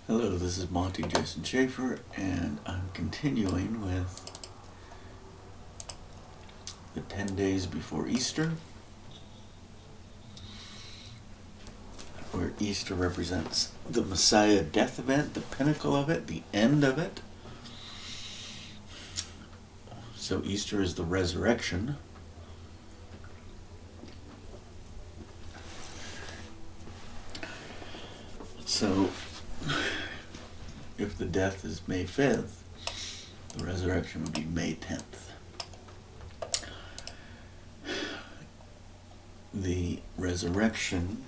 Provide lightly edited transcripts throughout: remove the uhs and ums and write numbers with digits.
Hello, this is Monty Jason Schaefer, and I'm continuing with the 10 days before Easter, where Easter represents the Messiah death event, the pinnacle of it, the end of it. So Easter is the resurrection. So if the death is May 5th, the resurrection would be May 10th. The resurrection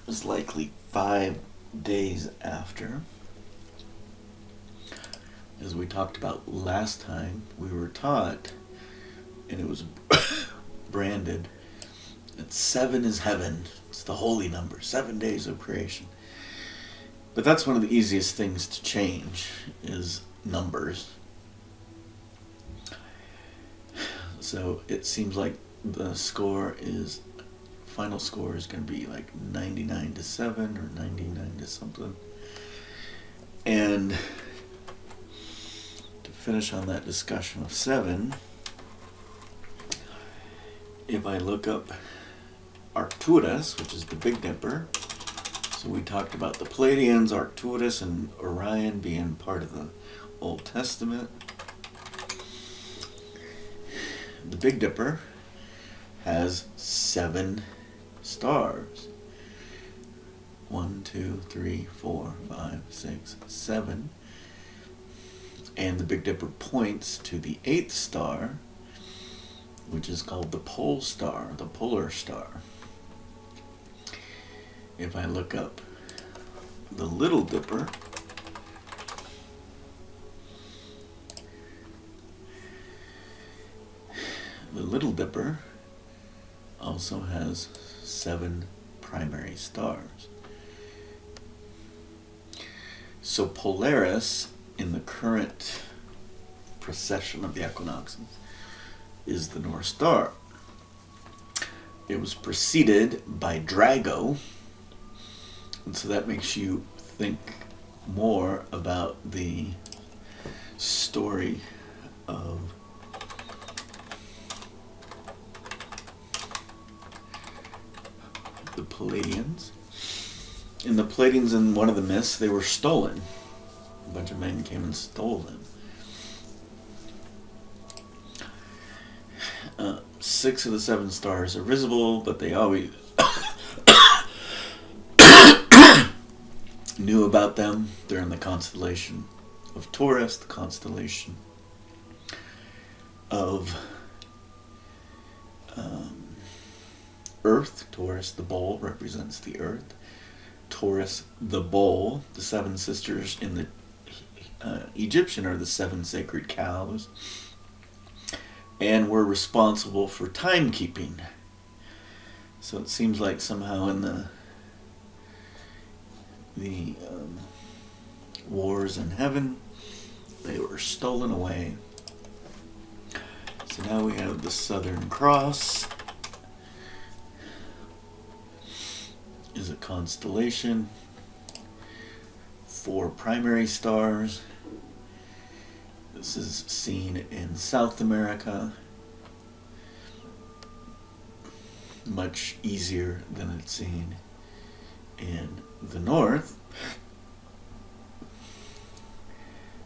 was likely 5 days after. As we talked about last time, we were taught, and it was branded, that 7 is heaven. It's the holy number, 7 days of creation. But that's one of the easiest things to change, is numbers. So it seems like the final score is going to be like 99-7 or 99 to something. And to finish on that discussion of 7, if I look up Arcturus, which is the Big Dipper, so we talked about the Pleiadians, Arcturus, and Orion being part of the Old Testament. The Big Dipper has 7 stars. 1, 2, 3, 4, 5, 6, 7. And the Big Dipper points to the 8th star, which is called the pole star, the polar star. If I look up the Little Dipper, the Little Dipper also has 7 primary stars. So Polaris, in the current precession of the equinoxes, is the North Star. It was preceded by Drago, and so that makes you think more about the story of the Pleiadians. In the Pleiadians, in one of the myths, they were stolen. A bunch of men came and stole them. 6 of the 7 stars are visible, but they always knew about them. They're in the constellation of Taurus, the constellation of Earth. Taurus, the bull, represents the Earth. Taurus, the bull, the 7 sisters in the Egyptian are the 7 sacred cows, and were responsible for timekeeping. So it seems like somehow in the wars in heaven, they were stolen away. So now we have the Southern Cross is a constellation, 4 primary stars. This is seen in South America, much easier than it's seen in the North.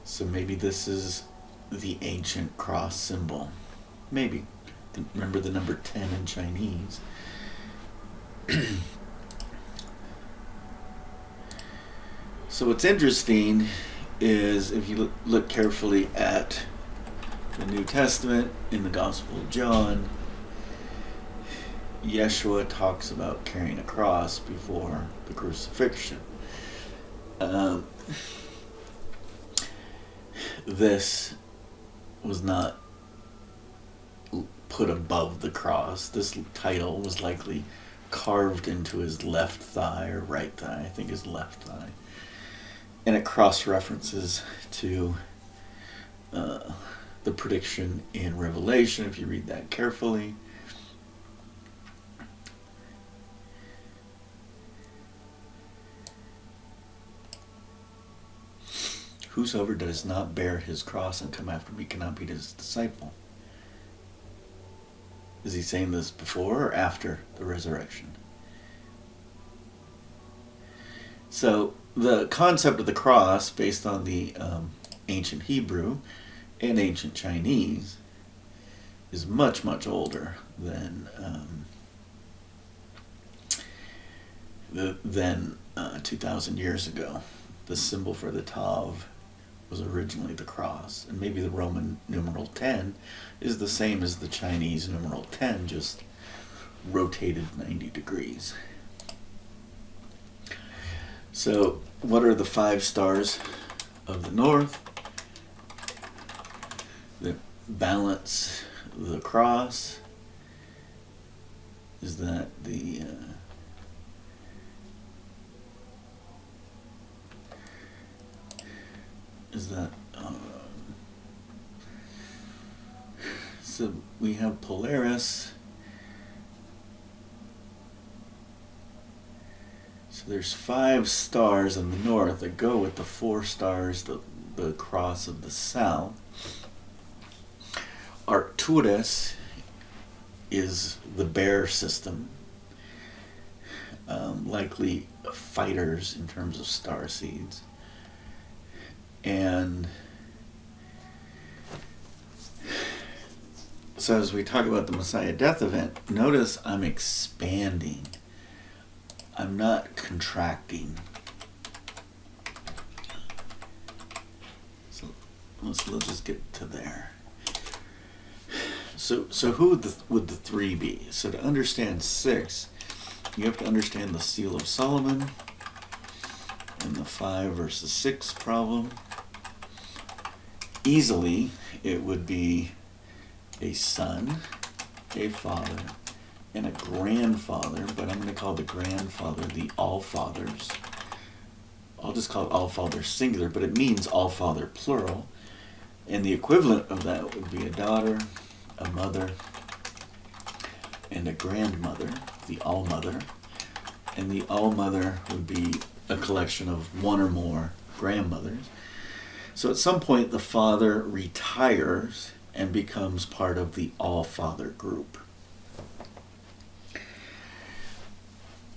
So maybe this is the ancient cross symbol. Maybe. Remember the number 10 in Chinese. So what's interesting is if you look carefully at the New Testament in the Gospel of John, Yeshua talks about carrying a cross before the crucifixion. This was not put above the cross. This title was likely carved into his left thigh or right thigh, I think his left thigh. And it cross-references to the prediction in Revelation, if you read that carefully. Whosoever does not bear his cross and come after me cannot be his disciple. Is he saying this before or after the resurrection? So the concept of the cross, based on the ancient Hebrew and ancient Chinese, is much, much older than 2,000 years ago. The symbol for the Tav was originally the cross, and maybe the Roman numeral 10 is the same as the Chinese numeral 10, just rotated 90 degrees. So, what are the 5 stars of the north that balance the cross? Is that the so we have Polaris. So there's 5 stars in the north that go with the 4 stars, the cross of the south. Arcturus is the bear system, likely fighters in terms of star seeds. And so as we talk about the Messiah death event, notice I'm expanding. I'm not contracting. So let's just get to there. So who would the 3 be? So to understand 6, you have to understand the Seal of Solomon and the 5 versus 6 problem. Easily, it would be a son, a father, and a grandfather, but I'm going to call the grandfather the All-Fathers. I'll just call it All-Father singular, but it means All-Father plural. And the equivalent of that would be a daughter, a mother, and a grandmother, the All-Mother. And the All-Mother would be a collection of one or more grandmothers. So at some point, the father retires and becomes part of the All-Father group.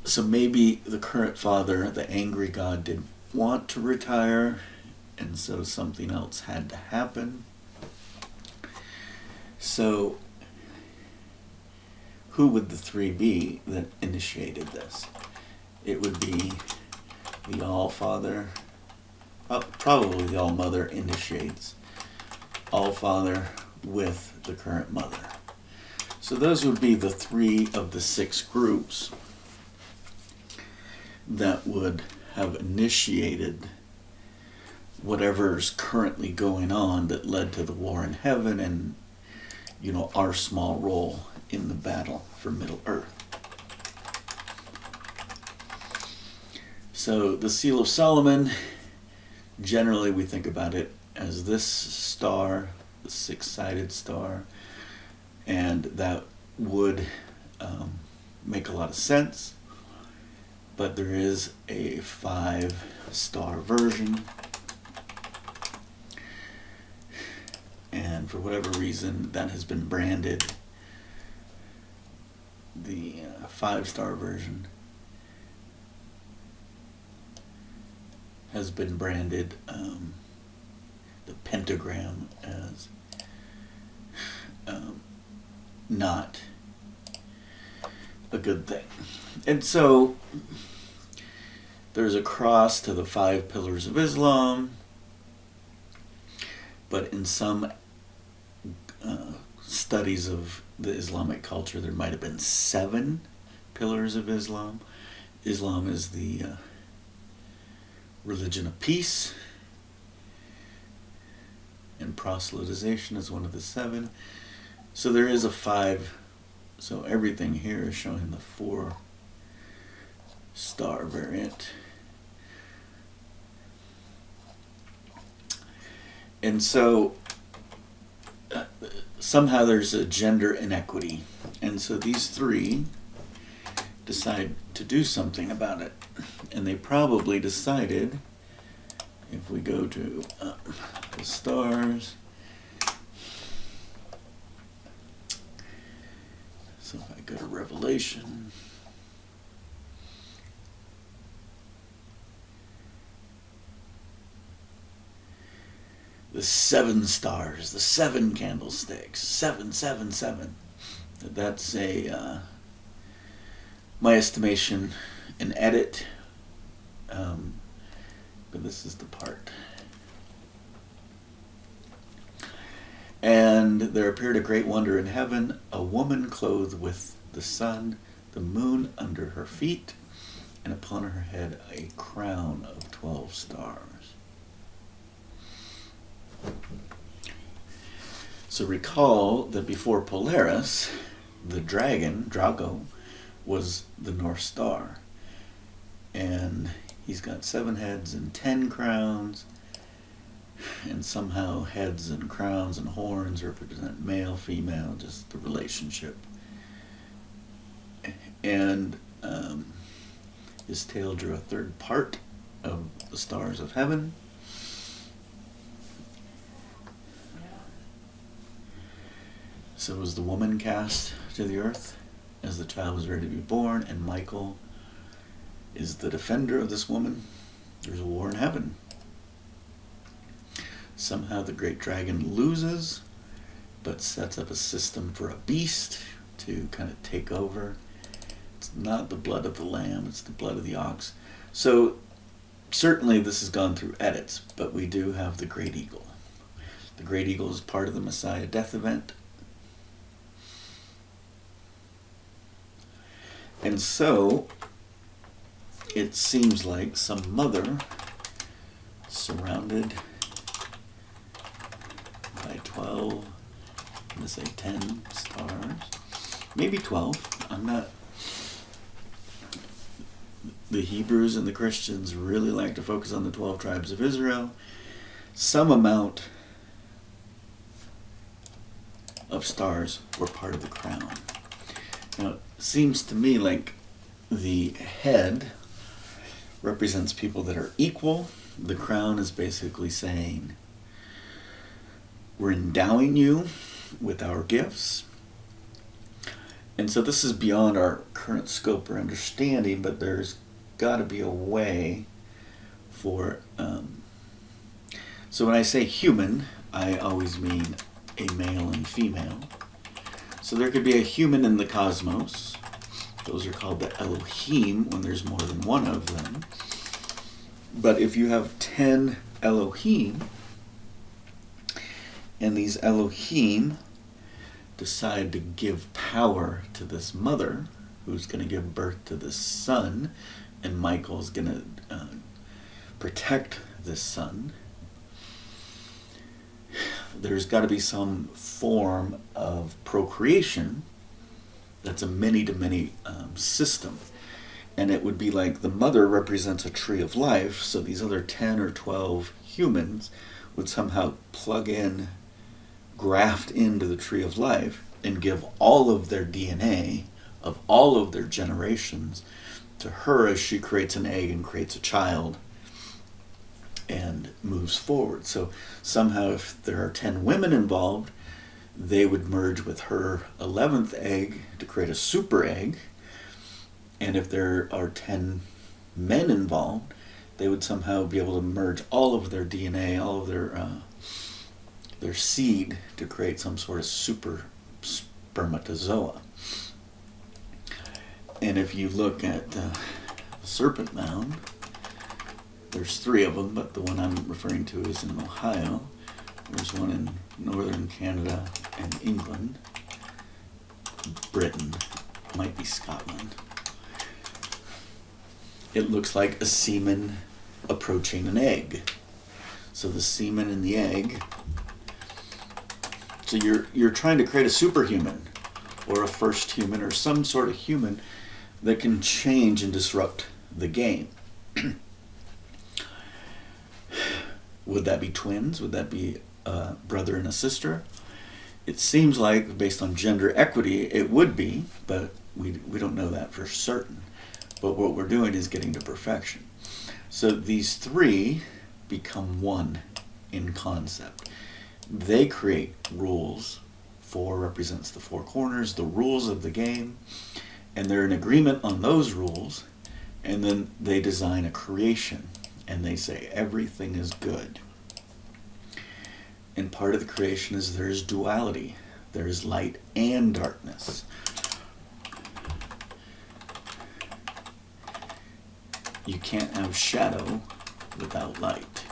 So maybe the current father, the angry God, didn't want to retire, and so something else had to happen. So who would the 3 be that initiated this? It would be the All-Father. Probably the All-Mother initiates. All-Father with the current mother. So those would be the 3 of the 6 groups that would have initiated whatever's currently going on that led to the war in heaven and, our small role in the battle for Middle Earth. So the Seal of Solomon, generally we think about it as this star, the 6-sided star, and that would make a lot of sense. But there is a 5-star version, and for whatever reason that has been branded, the 5-star version has been branded the pentagram as not a good thing. And so there's a cross to the 5 pillars of Islam, but in some studies of the Islamic culture, there might have been 7 pillars of Islam. Islam is the religion of peace, and proselytization is one of the 7. So there is a 5. So everything here is showing the 4-star variant. And so somehow there's a gender inequity. And so these 3 decide to do something about it. And they probably decided, if we go to the stars, so if I go to Revelation, the 7 stars, the 7 candlesticks, 777. That's my estimation, an edit, but this is the part. And there appeared a great wonder in heaven, a woman clothed with the sun, the moon under her feet, and upon her head a crown of 12 stars. So recall that before Polaris, the dragon, Drago, was the North Star. And he's got 7 heads and 10 crowns. And somehow heads and crowns and horns represent male, female, just the relationship. And his tail drew a third part of the stars of heaven. So was the woman cast to the earth as the child was ready to be born, and Michael is the defender of this woman. There's a war in heaven. Somehow the great dragon loses, but sets up a system for a beast to kind of take over. It's not the blood of the lamb, it's the blood of the ox. So certainly this has gone through edits, but we do have the great eagle. The great eagle is part of the Messiah death event. And so it seems like some mother surrounded by 12, I'm going to say 10 stars, maybe 12. I'm not. The Hebrews and the Christians really like to focus on the 12 tribes of Israel. Some amount of stars were part of the crown. Now, it seems to me like the head represents people that are equal. The crown is basically saying, we're endowing you with our gifts. And so this is beyond our current scope or understanding, but there's got to be a way for... So when I say human, I always mean a male and female. So there could be a human in the cosmos. Those are called the Elohim when there's more than one of them. But if you have 10 Elohim, and these Elohim decide to give power to this mother who's going to give birth to this son, and Michael's going to protect this son, there's got to be some form of procreation that's a many-to-many system. And it would be like the mother represents a tree of life, so these other 10 or 12 humans would somehow plug in, graft into the tree of life, and give all of their DNA of all of their generations to her as she creates an egg and creates a child and moves forward. So somehow if there are 10 women involved, they would merge with her 11th egg to create a super egg. And if there are 10 men involved, they would somehow be able to merge all of their DNA, all of their seed to create some sort of super spermatozoa. And if you look at the Serpent Mound, there's 3 of them, but the one I'm referring to is in Ohio. There's one in northern Canada and England. Britain, might be Scotland. It looks like a semen approaching an egg. So the semen in the egg. So you're trying to create a superhuman or a first human or some sort of human that can change and disrupt the game. Would that be twins? Would that be a brother and a sister? It seems like, based on gender equity, it would be, but we don't know that for certain. But what we're doing is getting to perfection. So these 3 become one in concept. They create rules. 4 represents the 4 corners, the rules of the game, and they're in agreement on those rules, and then they design a creation, and they say everything is good. And part of the creation is there's duality. There's light and darkness. You can't have shadow without light.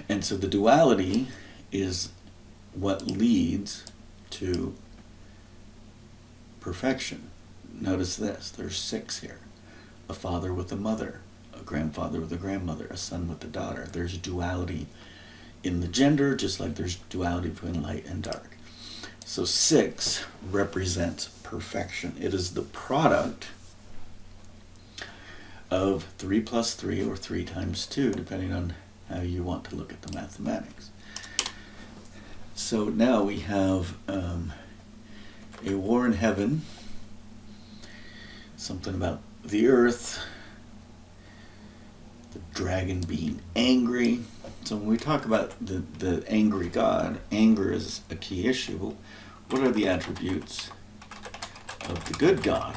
And so the duality is what leads to perfection. Notice this, there's 6 here. A father with a mother, a grandfather with a grandmother, a son with a daughter. There's duality in the gender, just like there's duality between light and dark. So 6 represents perfection. It is the product of 3 plus 3 or 3 times 2, depending on how you want to look at the mathematics. So now we have a war in heaven, something about the earth, the dragon being angry. So when we talk about the angry God, anger is a key issue. What are the attributes of the good God?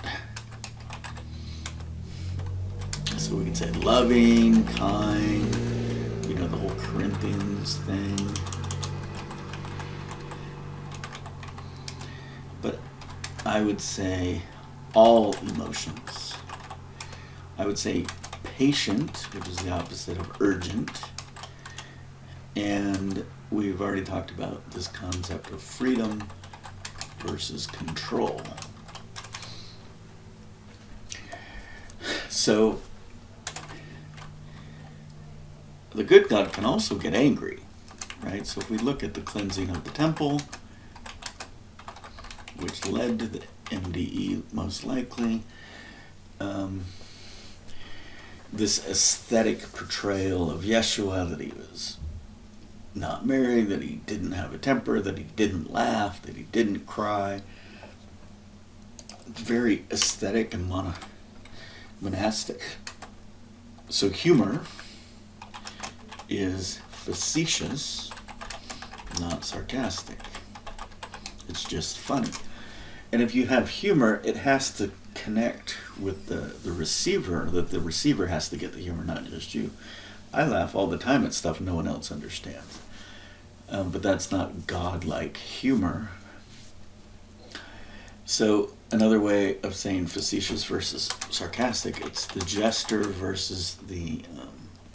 So we can say loving, kind, the whole Corinthians thing. But I would say all emotions. I would say patient, which is the opposite of urgent. And we've already talked about this concept of freedom versus control. So the good God can also get angry, right? So if we look at the cleansing of the temple, which led to the MDE most likely, this aesthetic portrayal of Yeshua, that he was not married, that he didn't have a temper, that he didn't laugh, that he didn't cry. It's very aesthetic and monastic. So humor is facetious, not sarcastic. It's just funny. And if you have humor, it has to connect with the receiver, that the receiver has to get the humor, not just you. I laugh all the time at stuff no one else understands. But that's not God-like humor. So another way of saying facetious versus sarcastic, it's the jester versus the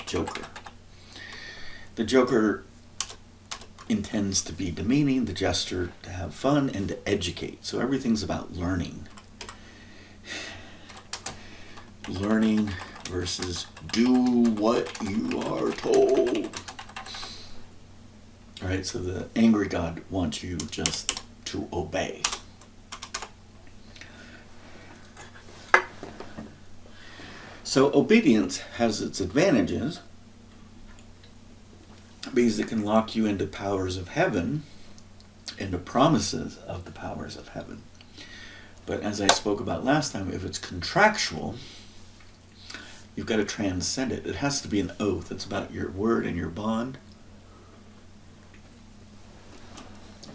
joker. The joker intends to be demeaning, the jester to have fun and to educate. So everything's about learning. Learning versus do what you are told. All right, so the angry God wants you just to obey. So obedience has its advantages, because it can lock you into powers of heaven, into promises of the powers of heaven. But as I spoke about last time, if it's contractual, you've got to transcend it. It has to be an oath. It's about your word and your bond.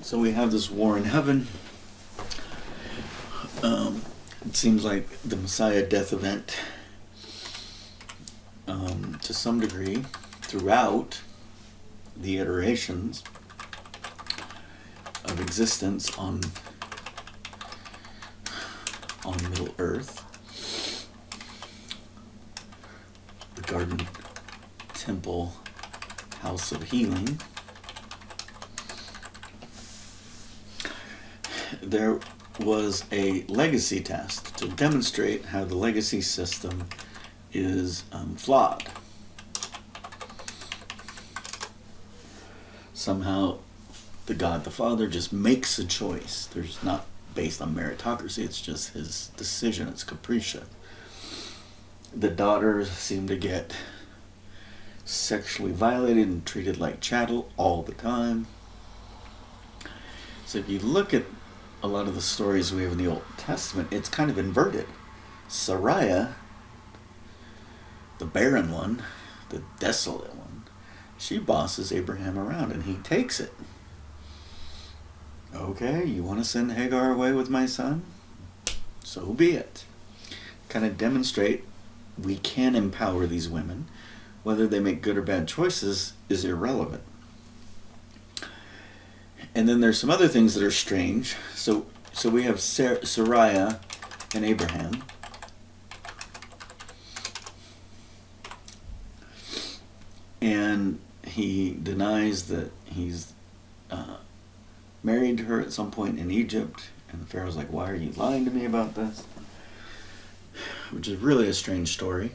So we have this war in heaven. It seems like the Messiah death event, to some degree, throughout the iterations of existence on Middle Earth, the Garden Temple House of Healing, there was a legacy test to demonstrate how the legacy system is flawed. Somehow the God the Father just makes a choice. There's not based on meritocracy, it's just his decision, it's capricious. The daughters seem to get sexually violated and treated like chattel all the time. So if you look at a lot of the stories we have in the Old Testament, it's kind of inverted. Sariah the barren one, the desolate one, she bosses Abraham around and he takes it. Okay, you want to send Hagar away with my son? So be it. Kind of demonstrate we can empower these women. Whether they make good or bad choices is irrelevant. And then there's some other things that are strange. So we have Sarai and Abraham. And he denies that he's married her at some point in Egypt. And the Pharaoh's like, why are you lying to me about this? Which is really a strange story.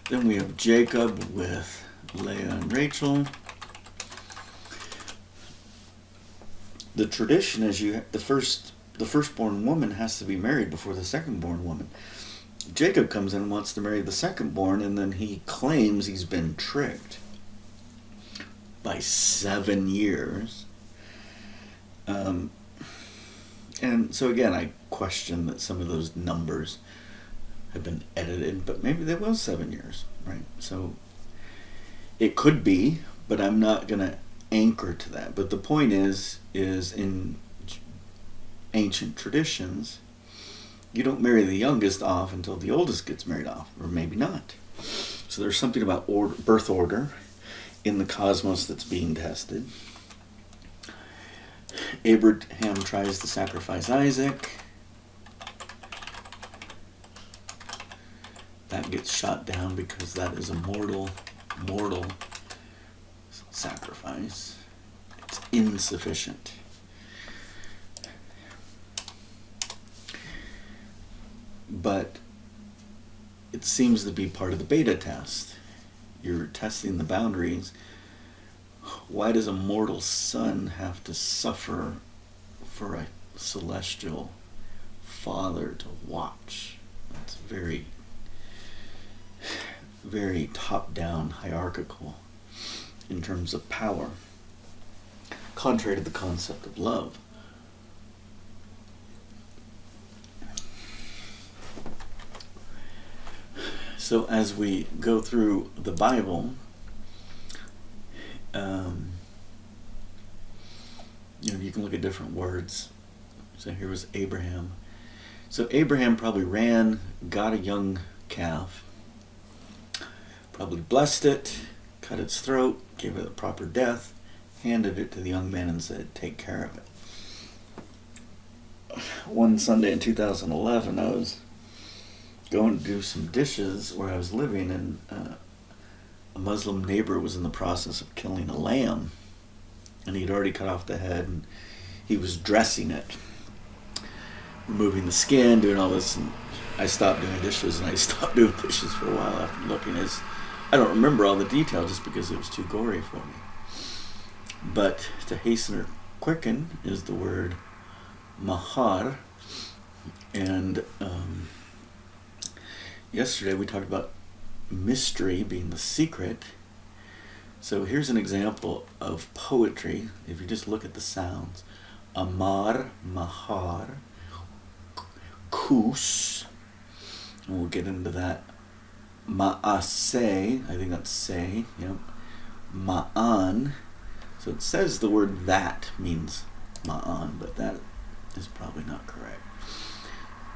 Then we have Jacob with Leah and Rachel. The tradition is the firstborn woman has to be married before the secondborn woman. Jacob comes in and wants to marry the secondborn, and then he claims he's been tricked by 7 years. And so again, I question that some of those numbers have been edited, but maybe there was 7 years, right? So it could be, but I'm not going to anchor to that. But the point is in ancient traditions, you don't marry the youngest off until the oldest gets married off, or maybe not. So there's something about birth order in the cosmos that's being tested. Abraham tries to sacrifice Isaac. That gets shot down because that is a mortal sacrifice. It's insufficient. But it seems to be part of the beta test. You're testing the boundaries. Why does a mortal son have to suffer for a celestial father to watch? That's very, very top-down, hierarchical in terms of power, contrary to the concept of love. So as we go through the Bible, you can look at different words. So here was Abraham. So Abraham probably ran, got a young calf, probably blessed it, cut its throat, gave it a proper death, handed it to the young man and said, take care of it. One Sunday in 2011, I was going to do some dishes where I was living, and a Muslim neighbor was in the process of killing a lamb, and he'd already cut off the head, and he was dressing it, removing the skin, doing all this, and I stopped doing dishes, and I stopped doing dishes for a while after looking. I don't remember all the detail just because it was too gory for me. But to hasten or quicken is the word mahar, and yesterday we talked about mystery being the secret. So here's an example of poetry. If you just look at the sounds, amar, mahar, kus, and we'll get into that. Ma'aseh, I think that's say, yep. Ma'an, so it says the word that means ma'an, but that is probably not correct.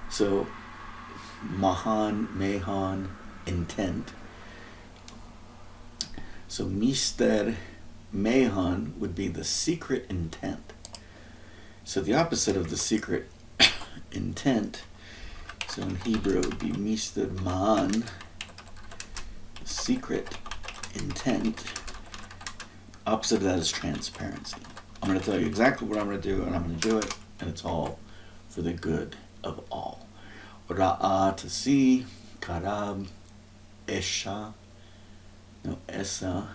So mahan, mehan, intent. So mister mehan would be the secret intent. So the opposite of the secret intent, so in Hebrew it would be mister ma'an, secret intent. Opposite of that is transparency. I'm going to tell you exactly what I'm going to do, and I'm going to do it, and it's all for the good of all. Ra'ah, to see, karab, esha, no, esa,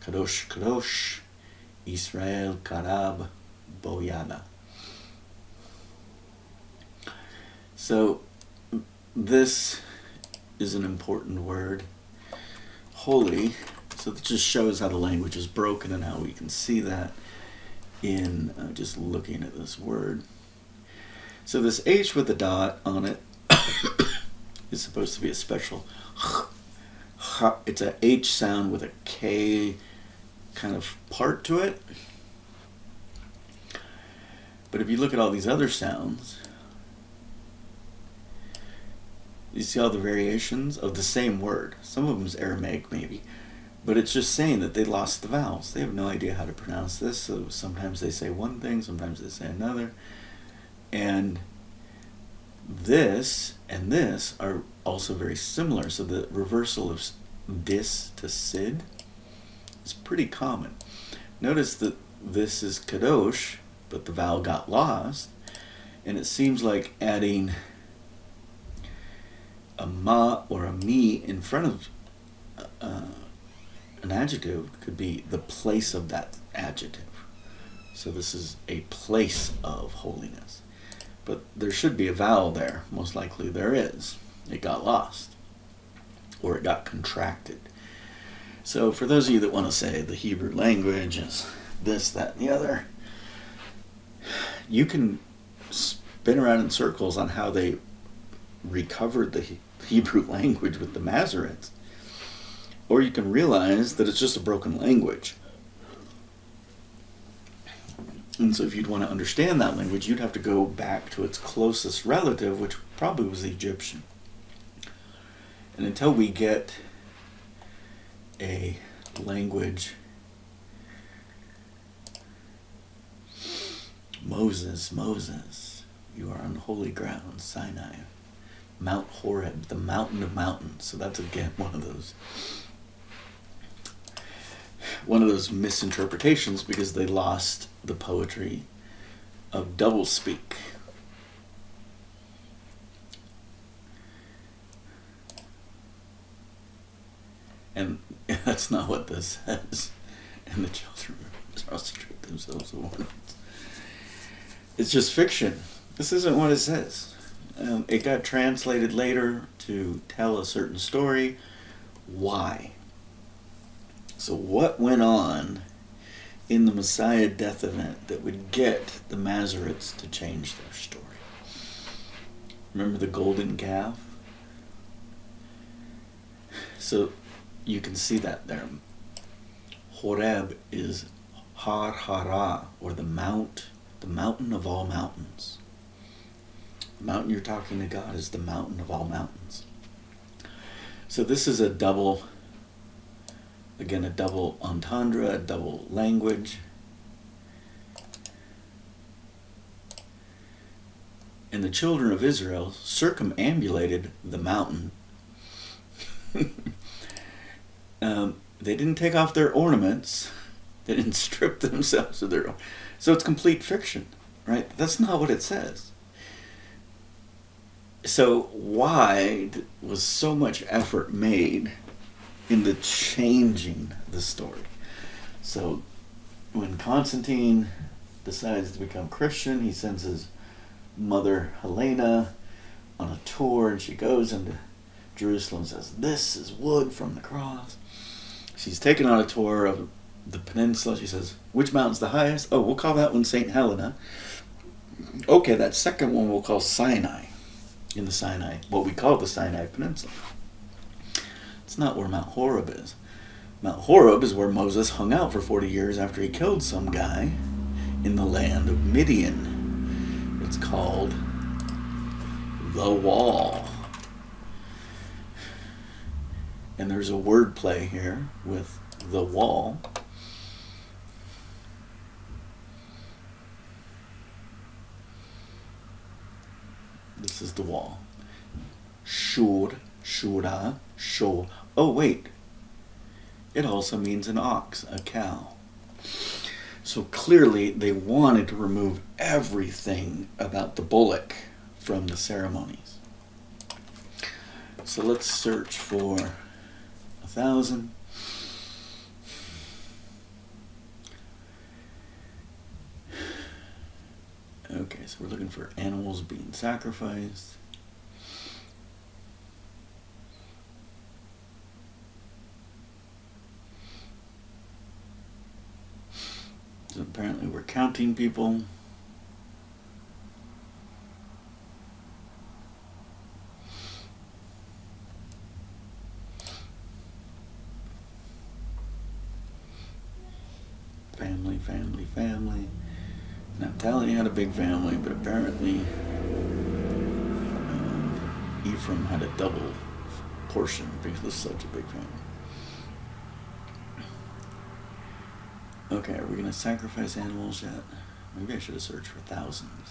kadosh, kadosh, Israel, karab, boyada. So this is an important word. Holy, so that just shows how the language is broken and how we can see that in just looking at this word. So this H with the dot on it is supposed to be a special. It's a H sound with a K kind of part to it. But if you look at all these other sounds, you see all the variations of the same word. Some of them is Aramaic maybe, but it's just saying that they lost the vowels. They have no idea how to pronounce this, so sometimes they say one thing, sometimes they say another. And this and this are also very similar, so the reversal of dis to sid is pretty common. Notice that this is kadosh, but the vowel got lost, and it seems like adding a ma or a mi in front of an adjective could be the place of that adjective. So this is a place of holiness. But there should be a vowel there. Most likely there is. It got lost. Or it got contracted. So for those of you that want to say the Hebrew language is this, that, and the other, you can spin around in circles on how they recovered the Hebrew language with the Masoretes. Or you can realize that it's just a broken language. And so if you'd want to understand that language, you'd have to go back to its closest relative, which probably was the Egyptian. And until we get a language, Moses, you are on holy ground, Sinai, Mount Horeb, the mountain of mountains. So that's again one of those misinterpretations, because they lost the poetry of doublespeak. And that's not what this says. And the children prostrate themselves in ornaments. It's just fiction. This isn't what it says. It got translated later to tell a certain story. Why? So what went on in the Messiah death event that would get the Masoretes to change their story? Remember the golden calf? So you can see that there. Horeb is Har Hara, or the mountain of all mountains. The mountain you're talking to God is the mountain of all mountains. So this is a double entendre, a double language. And the children of Israel circumambulated the mountain. They didn't take off their ornaments. They didn't strip themselves of their own. So it's complete fiction, right? That's not what it says. So why was so much effort made in the changing the story? So when Constantine decides to become Christian, he sends his mother Helena on a tour, and she goes into Jerusalem and says, "This is wood from the cross." She's taken on a tour of the peninsula. She says, "Which mountain's the highest?" "Oh, we'll call that one St. Helena." "Okay, that second one we'll call Sinai." In the Sinai, what we call the Sinai Peninsula. It's not where Mount Horeb is. Mount Horeb is where Moses hung out for 40 years after he killed some guy in the land of Midian. It's called the Wall. And there's a word play here with the wall. This is the wall. Shur, shura, shor. Oh, wait. It also means an ox, a cow. So clearly they wanted to remove everything about the bullock from the ceremonies. So let's search for 1,000. Okay, so we're looking for animals being sacrificed. So apparently we're counting people. family, family, family. Naphtali had a big family, but apparently Ephraim had a double portion because it's such a big family. Okay, are we going to sacrifice animals yet? Maybe I should have searched for thousands.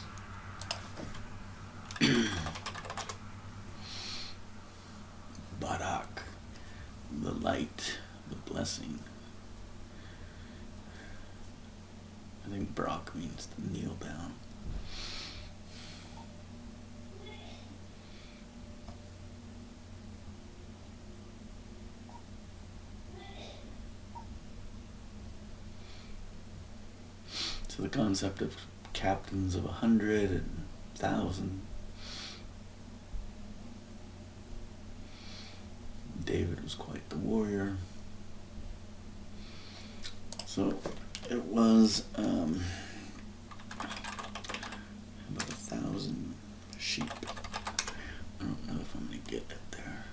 Barak, the light, the blessing. I think Barak means to kneel down. So the concept of captains of 100 and 1,000. David was quite the warrior. So it was about 1,000 sheep. I don't know if I'm going to get it there.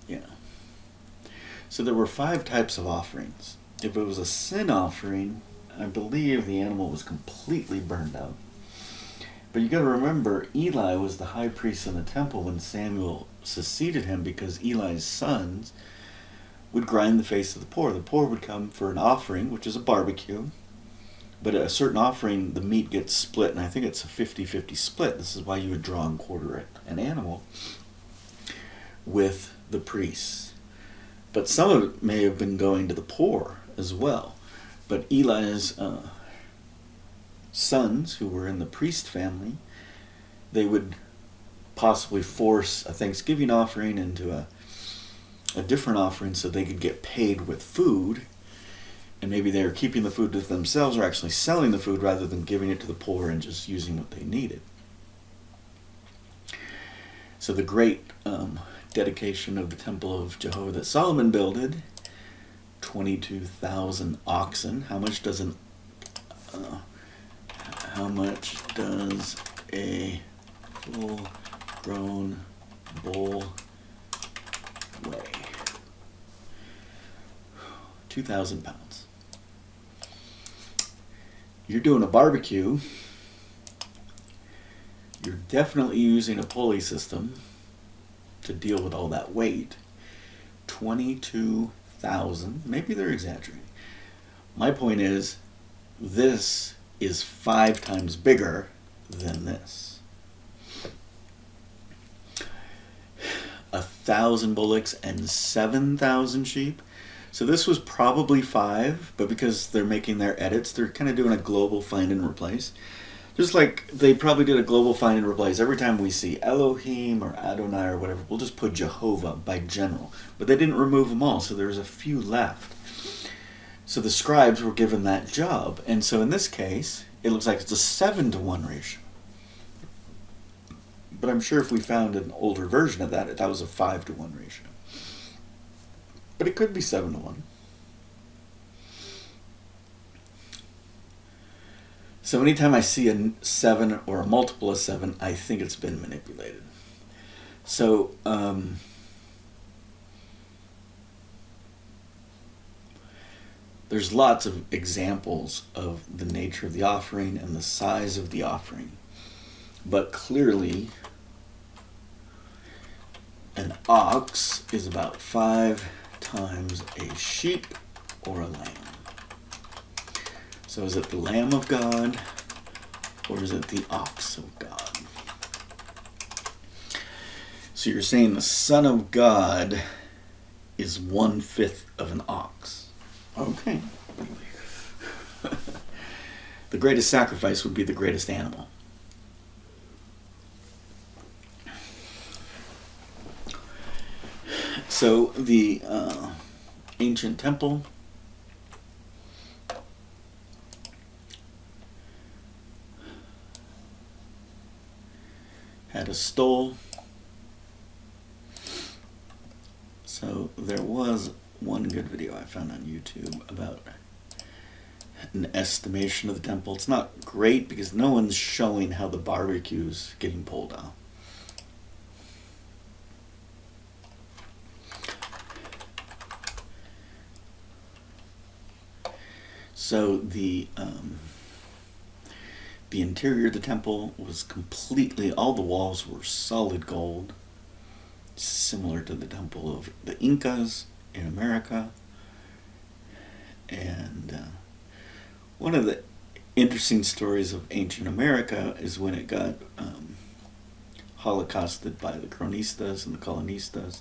Yeah. So there were 5 types of offerings. If it was a sin offering, I believe the animal was completely burned out. But you got to remember, Eli was the high priest in the temple when Samuel succeeded him, because Eli's sons would grind the face of the poor. The poor would come for an offering, which is a barbecue. But at a certain offering, the meat gets split, and I think it's a 50-50 split. This is why you would draw and quarter an animal with the priests. But some of it may have been going to the poor as well. But Eli's sons, who were in the priest family, they would possibly force a Thanksgiving offering into a different offering so they could get paid with food, and maybe they were keeping the food to themselves or actually selling the food rather than giving it to the poor and just using what they needed. So the great dedication of the temple of Jehovah that Solomon builded, 22,000 oxen. How much does a full-grown bull weigh? 2,000 pounds. You're doing a barbecue. You're definitely using a pulley system to deal with all that weight. 22,000. Maybe they're exaggerating. My point is, this is 5 times bigger than this. 1,000 bullocks and 7,000 sheep. So this was probably 5, but because they're making their edits, they're kind of doing a global find and replace. Just like they probably did a global find and replace. Every time we see Elohim or Adonai or whatever, we'll just put Jehovah by general. But they didn't remove them all, so there's a few left. So the scribes were given that job. And so in this case, it looks like it's a 7-to-1 ratio. But I'm sure if we found an older version of that, that was a 5-to-1 ratio. But it could be 7-to-1. So anytime I see a 7 or a multiple of 7, I think it's been manipulated. So there's lots of examples of the nature of the offering and the size of the offering. But clearly, an ox is about 5 times a sheep or a lamb. So is it the Lamb of God or is it the ox of God? So you're saying the Son of God is 1/5 of an ox. Okay. The greatest sacrifice would be the greatest animal. So the ancient temple had a stole. So there was one good video I found on YouTube about an estimation of the temple. It's not great because no one's showing how the barbecue's getting pulled out. So the interior of the temple was completely, all the walls were solid gold, similar to the temple of the Incas in America. And one of the interesting stories of ancient America is when it got holocausted by the Cronistas and the Colonistas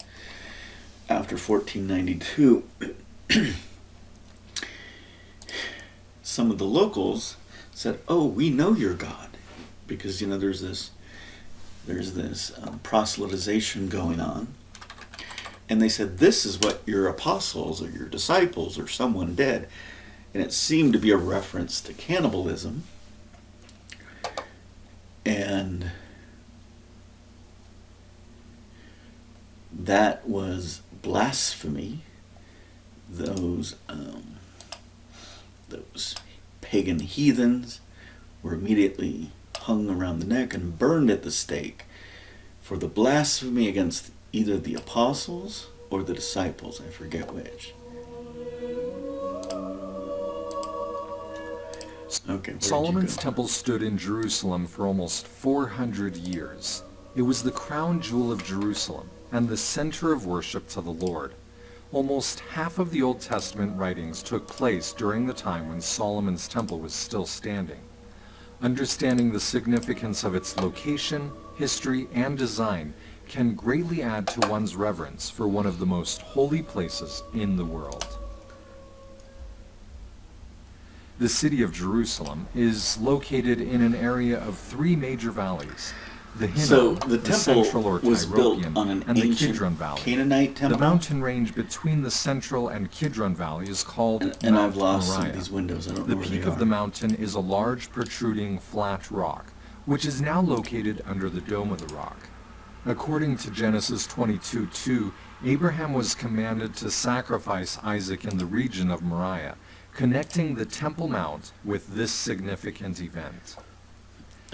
after 1492. Some of the locals said, "Oh, we know your God," because there's this proselytization going on, and they said, "This is what your apostles or your disciples or someone did," and it seemed to be a reference to cannibalism, and that was blasphemy. Those pagan heathens were immediately hung around the neck and burned at the stake for the blasphemy against either the apostles or the disciples, I forget which. Okay, Solomon's temple stood in Jerusalem for almost 400 years. It was the crown jewel of Jerusalem and the center of worship to the Lord. Almost half of the Old Testament writings took place during the time when Solomon's temple was still standing. Understanding the significance of its location, history, and design can greatly add to one's reverence for one of the most holy places in the world. The city of Jerusalem is located in an area of three major valleys: the Hinnom, the temple Central or was built Tyrolean, on an and the ancient Kidron Valley. Canaanite temple. The mountain range between the Central and Kidron Valley is called and Mount I've lost some Moriah. of these windows. I don't The know where peak they of are. the mountain is a large protruding flat rock, which is now located under the dome of the rock. According to Genesis 22:2, Abraham was commanded to sacrifice Isaac in the region of Moriah, connecting the Temple Mount with this significant event.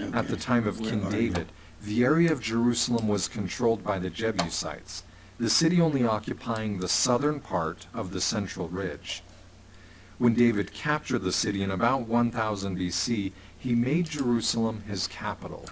Okay. At the time of Where King are David, the area of Jerusalem was controlled by the Jebusites, the city only occupying the southern part of the central ridge. When David captured the city in about 1000 BC, he made Jerusalem his capital.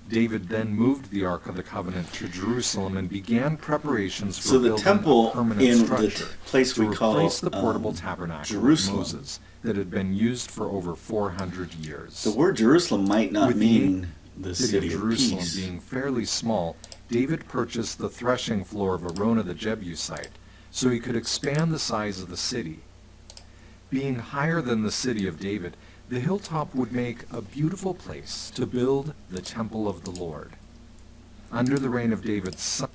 David then moved the Ark of the Covenant to Jerusalem and began preparations for So the building temple a permanent in the structure place to we call replace the portable tabernacle Jerusalem. of Moses that had been used for over 400 years. The word Jerusalem might not With mean the city of city of Jerusalem peace. being fairly small, David purchased the threshing floor of Araunah the Jebusite so he could expand the size of the city. Being higher than the city of David, the hilltop would make a beautiful place to build the temple of the Lord. Under the reign of David's son,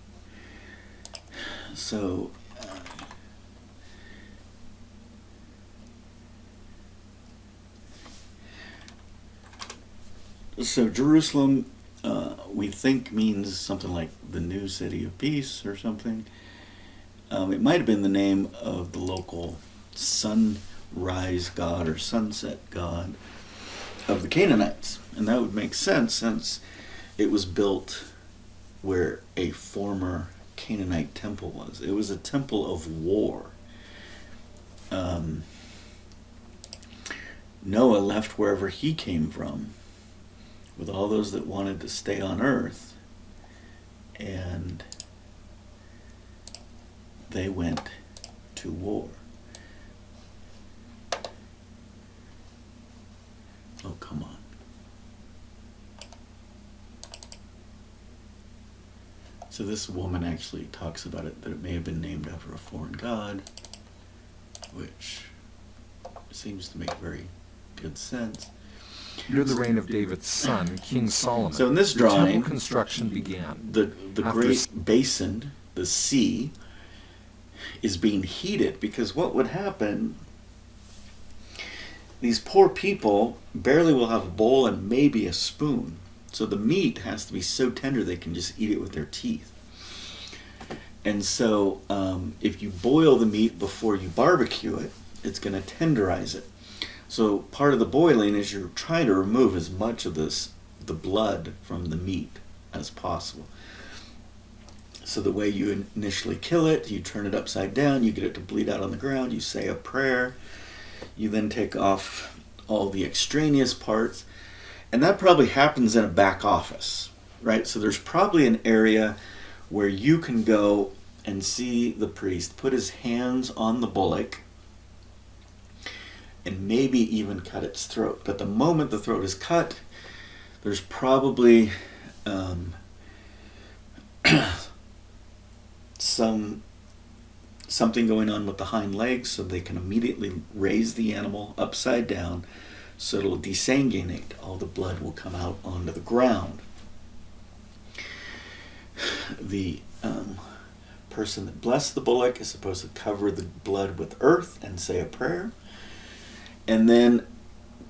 So, Jerusalem, we think means something like the new city of peace or something. It might have been the name of the local sunrise god or sunset god of the Canaanites. And that would make sense since it was built where a former Canaanite temple was. It was a temple of war. Noah left wherever he came from with all those that wanted to stay on earth, and they went to war. Oh, come on. So this woman actually talks about it, that it may have been named after a foreign god, which seems to make very good sense. under the reign of David's son, King Solomon, So in this the drawing, temple construction began. The After great basin, the sea, is being heated, because what would happen, these poor people barely will have a bowl and maybe a spoon. So the meat has to be so tender they can just eat it with their teeth. And so if you boil the meat before you barbecue it, it's going to tenderize it. So part of the boiling is you're trying to remove as much of the blood from the meat as possible. So the way you initially kill it, you turn it upside down, you get it to bleed out on the ground, you say a prayer, You then take off all the extraneous parts, and that probably happens in a back office, right? So there's probably an area where you can go and see the priest put his hands on the bullock and maybe even cut its throat. But the moment the throat is cut, there's probably something going on with the hind legs, so they can immediately raise the animal upside down so it'll desanguinate. All the blood will come out onto the ground. The person that blessed the bullock is supposed to cover the blood with earth and say a prayer. And then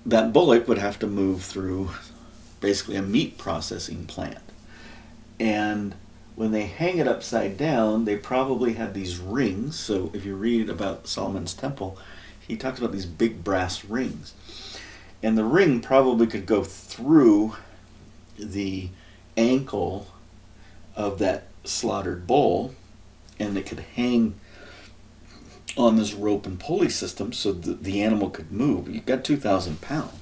that bullock would have to move through basically a meat processing plant. And when they hang it upside down, they probably had these rings. So if you read about Solomon's temple, he talks about these big brass rings. And the ring probably could go through the ankle of that slaughtered bull, and it could hang on this rope and pulley system so that the animal could move. You've got 2,000 pounds.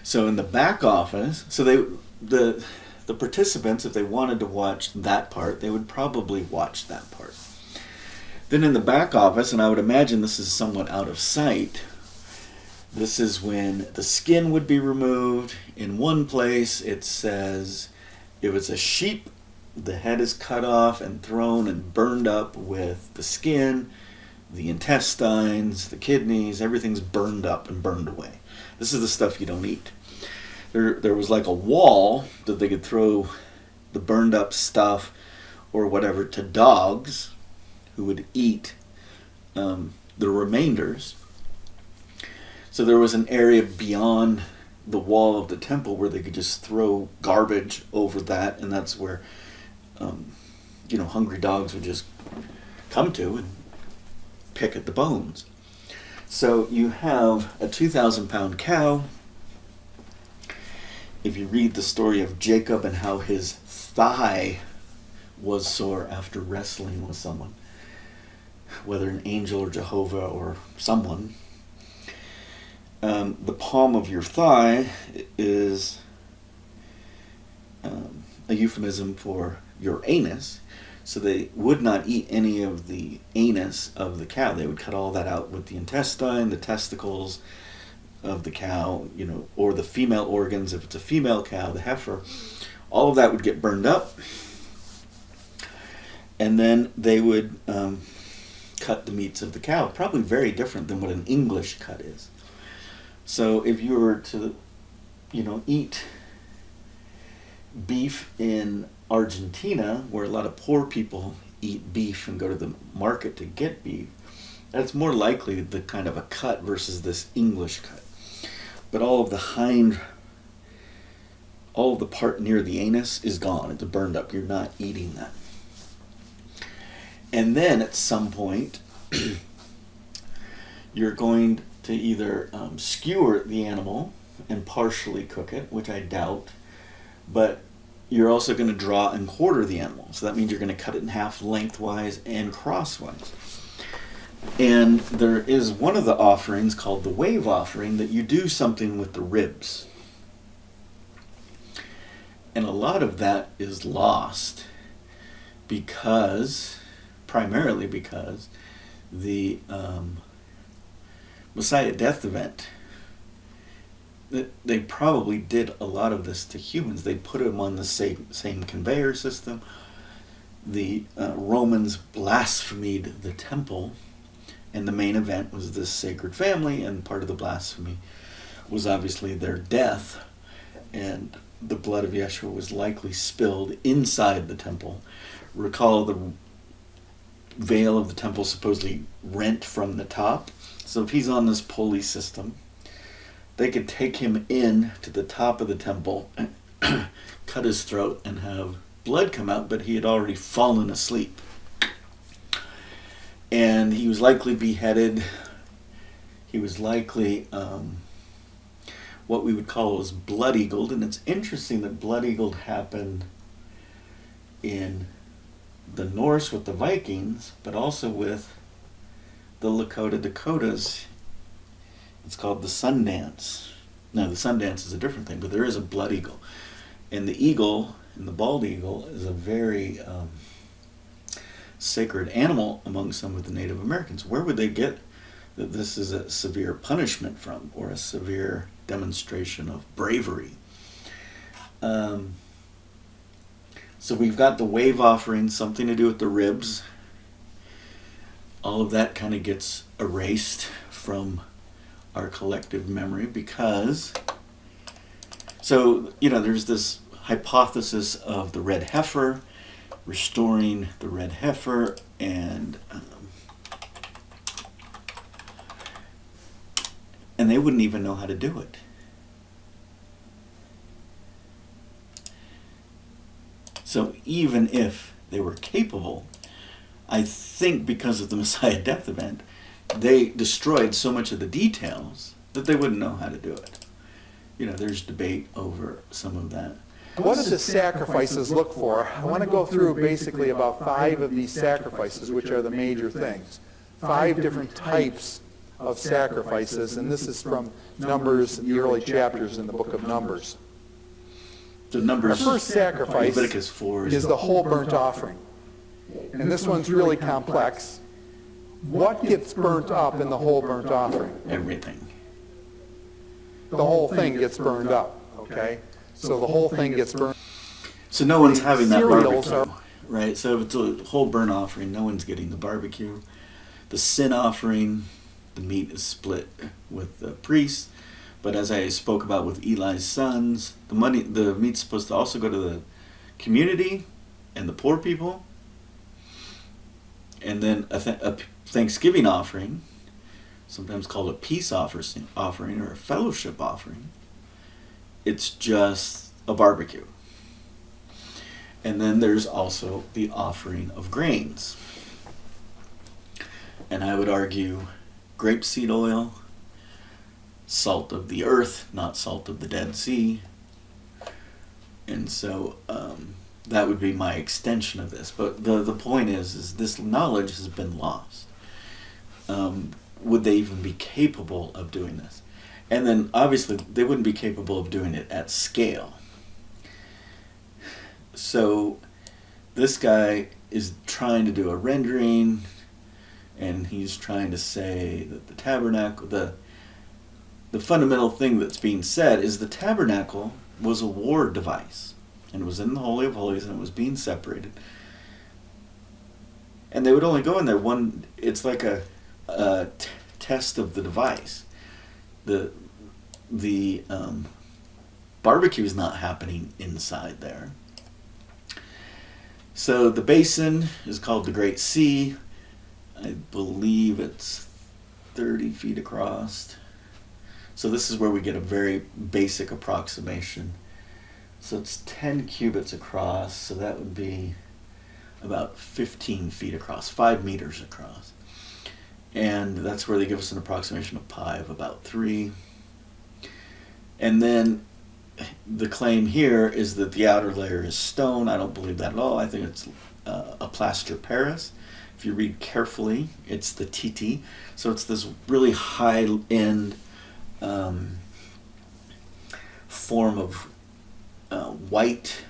So in the back office, so the participants, if they wanted to watch that part, they would probably watch that part. Then in the back office, and I would imagine this is somewhat out of sight, this is when the skin would be removed. In one place it says if it's a sheep, the head is cut off and thrown and burned up with the skin, the intestines, the kidneys, everything's burned up and burned away. This is the stuff you don't eat. There was like a wall that they could throw the burned up stuff or whatever to dogs who would eat the remainders. So there was an area beyond the wall of the temple where they could just throw garbage over that, and that's where hungry dogs would just come to and pick at the bones. So you have a 2,000 pound cow. If you read the story of Jacob and how his thigh was sore after wrestling with someone, whether an angel or Jehovah or someone, the palm of your thigh is a euphemism for your anus. So they would not eat any of the anus of the cow. They would cut all that out with the intestine, the testicles of the cow, or the female organs if it's a female cow, the heifer. All of that would get burned up. And then they would cut the meats of the cow. Probably very different than what an English cut is. So if you were to, eat beef in Argentina, where a lot of poor people eat beef and go to the market to get beef, that's more likely the kind of a cut versus this English cut. But all of the part near the anus is gone. It's burned up. You're not eating that. And then at some point, you're going to either skewer the animal and partially cook it, which I doubt, but you're also going to draw and quarter the animal. So that means you're going to cut it in half lengthwise and crosswise. And there is one of the offerings called the wave offering that you do something with the ribs. And a lot of that is lost primarily because the Messiah death event, they probably did a lot of this to humans. They put them on the same conveyor system. The Romans blasphemed the temple, and the main event was this sacred family, and part of the blasphemy was obviously their death, and the blood of Yeshua was likely spilled inside the temple. Recall the veil of the temple supposedly rent from the top. So if he's on this pulley system, they could take him in to the top of the temple, cut his throat, and have blood come out, but he had already fallen asleep. And he was likely beheaded. He was likely what we would call was blood-eagled. And it's interesting that blood-eagled happened in the Norse with the Vikings, but also with the Lakota Dakotas, it's called the Sundance. Now, the Sundance is a different thing, but there is a blood eagle. And the eagle, and the bald eagle, is a very sacred animal among some of the Native Americans. Where would they get that this is a severe punishment from, or a severe demonstration of bravery? So we've got the wave offering, something to do with the ribs. All of that kind of gets erased from our collective memory because, so, there's this hypothesis of the red heifer, restoring the red heifer, and they wouldn't even know how to do it. So even if they were capable, I think because of the Messiah death event, they destroyed so much of the details that they wouldn't know how to do it. There's debate over some of that. What do the sacrifices look for? I want to go through basically about 5 of these sacrifices, which are the major things. 5 different types of sacrifices, and this is from Numbers, the early chapters in the book of Numbers. The Numbers, Our first sacrifice Leviticus 4 is the whole burnt offering. And this one's really complex. What gets burnt up in the whole burnt offering? everything. The whole thing gets burned up, okay? So the whole thing gets burned. So no one's having that Cereals barbecue, are- right? So if it's a whole burnt offering, no one's getting the barbecue. The sin offering, the meat is split with the priests. But as I spoke about with Eli's sons, the meat's supposed to also go to the community and the poor people. And then a Thanksgiving offering, sometimes called a peace offering or a fellowship offering. It's just a barbecue. And then there's also the offering of grains. And I would argue grapeseed oil, salt of the earth, not salt of the Dead Sea. And so that would be my extension of this. But the point is this knowledge has been lost. Would they even be capable of doing this? And then obviously they wouldn't be capable of doing it at scale. So this guy is trying to do a rendering, and he's trying to say that the tabernacle, the fundamental thing that's being said is the tabernacle was a war device, and it was in the Holy of Holies, and it was being separated. And they would only go in there one. It's like a test of the device. The barbecue is not happening inside there. So the basin is called the Great Sea. I believe it's 30 feet across. So this is where we get a very basic approximation. So it's 10 cubits across, so that would be about 15 feet across, 5 meters across. And that's where they give us an approximation of pi of about 3. And then the claim here is that the outer layer is stone. I don't believe that at all. I think it's a plaster Paris. If you read carefully, it's the TT. So it's this really high-end form of white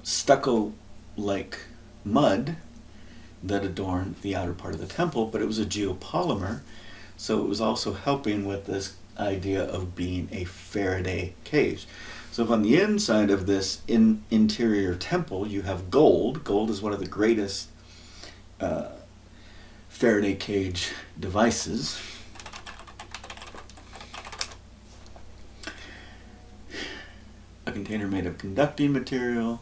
stucco-like mud that adorned the outer part of the temple, but it was a geopolymer, so it was also helping with this idea of being a Faraday cage. So if on the inside of this interior temple you have gold is one of the greatest Faraday cage devices. A container made of conducting material.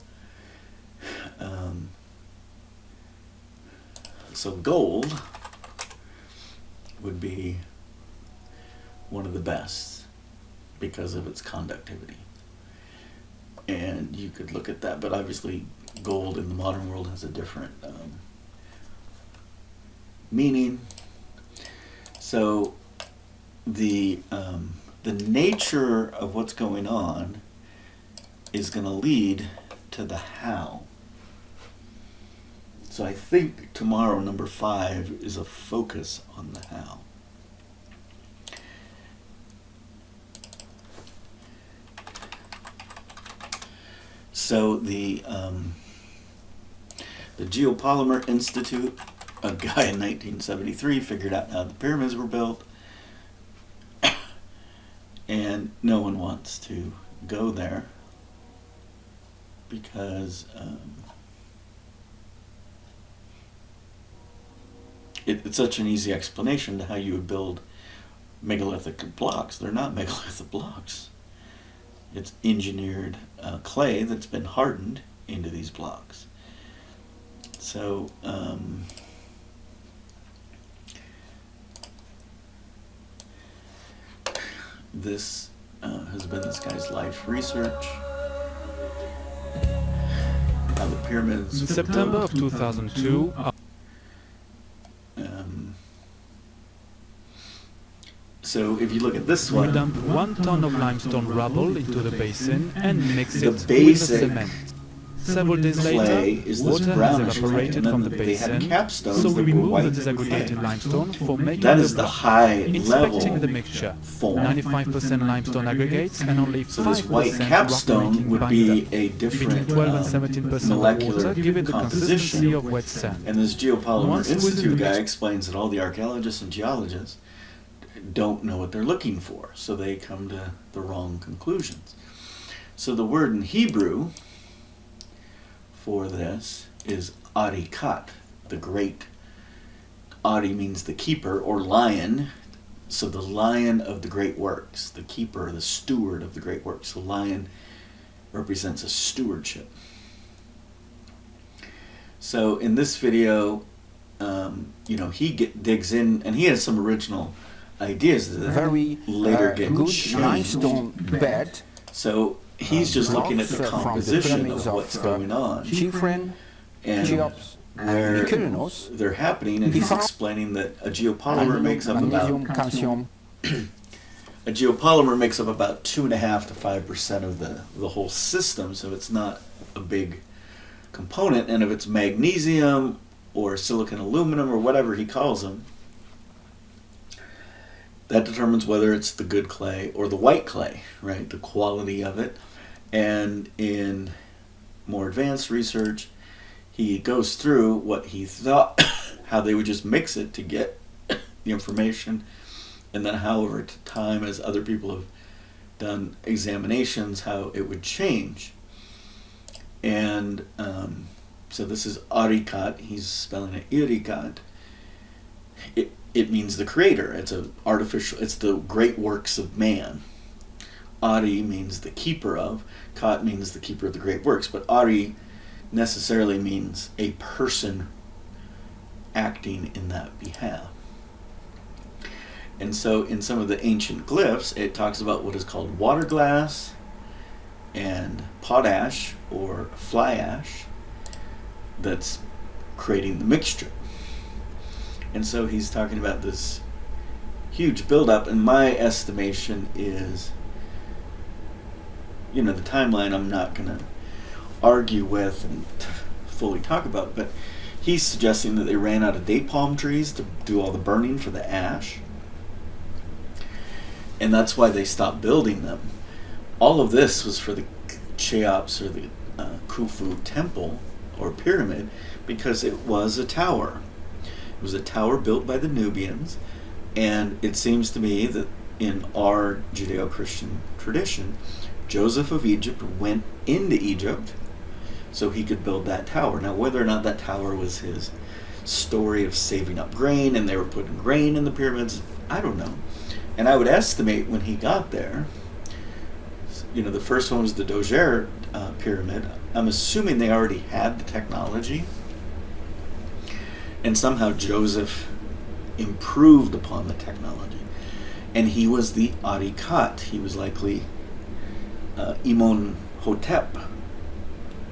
So gold would be one of the best because of its conductivity. And you could look at that, but obviously gold in the modern world has a different meaning. So the nature of what's going on is going to lead to the how. So I think tomorrow, number 5, is a focus on the how. So the Geopolymer Institute, a guy in 1973 figured out how the pyramids were built, and no one wants to go there because it's such an easy explanation to how you would build megalithic blocks. They're not megalithic blocks. It's engineered clay that's been hardened into these blocks. So this has been this guy's life research. How the pyramids. In September of 2002, So if you look at this we one, dumped 1 ton of limestone rubble into the basin and mixed The it with the basic cement. Several days clay later, is this water brownish has clay, evaporated and then from the they had basin, capstones so that we were removed white the disaggregated clay. limestone for making That the is the block. high Inspecting level the mixture, form. 95% limestone aggregates and only 5% So this white rock capstone making would binder. be a Between different 12 and 17% of molecular water give it the consistency composition. of wet sand. And this Geopolymer Once within Institute the guy mix- explains that all the archaeologists and geologists don't know what they're looking for, so they come to the wrong conclusions. So the word in Hebrew for this is Arikat, the great. Ari means the keeper or lion, so the lion of the great works, the keeper, the steward of the great works. The lion represents a stewardship. So in this video, he digs in, and he has some original ideas that Very later get good changed. limestone bed, So he's just looking at the blocks, from the composition pyramids of what's of, going on Chifren, and Cheops, where and Kyrenos. they're happening, and He he's found explaining that a geopolymer makes up magnesium, about calcium. 2.5 to 5% of the whole system, so it's not a big component. And if it's magnesium or silicon aluminum or whatever he calls them, that determines whether it's the good clay or the white clay, right? The quality of it. And in more advanced research, he goes through what he thought, how they would just mix it to get the information, and then how over time, as other people have done examinations, how it would change. And so this is Arikat. He's spelling it Irikat. It means the creator. It's it's the great works of man. Ari means the keeper of. Kat means the keeper of the great works. But Ari necessarily means a person acting in that behalf. And so in some of the ancient glyphs, it talks about what is called water glass and potash or fly ash that's creating the mixture. And so he's talking about this huge buildup, and my estimation is, the timeline I'm not going to argue with and fully talk about, but he's suggesting that they ran out of date palm trees to do all the burning for the ash, and that's why they stopped building them. All of this was for the Cheops or the Khufu temple or pyramid, because it was a tower. It was a tower built by the Nubians, and it seems to me that in our Judeo-Christian tradition, Joseph of Egypt went into Egypt so he could build that tower. Now, whether or not that tower was his story of saving up grain and they were putting grain in the pyramids, I don't know. And I would estimate when he got there, the first one was the Djoser pyramid. I'm assuming they already had the technology, and somehow Joseph improved upon the technology. And he was the Arikat. He was likely Imon Hotep,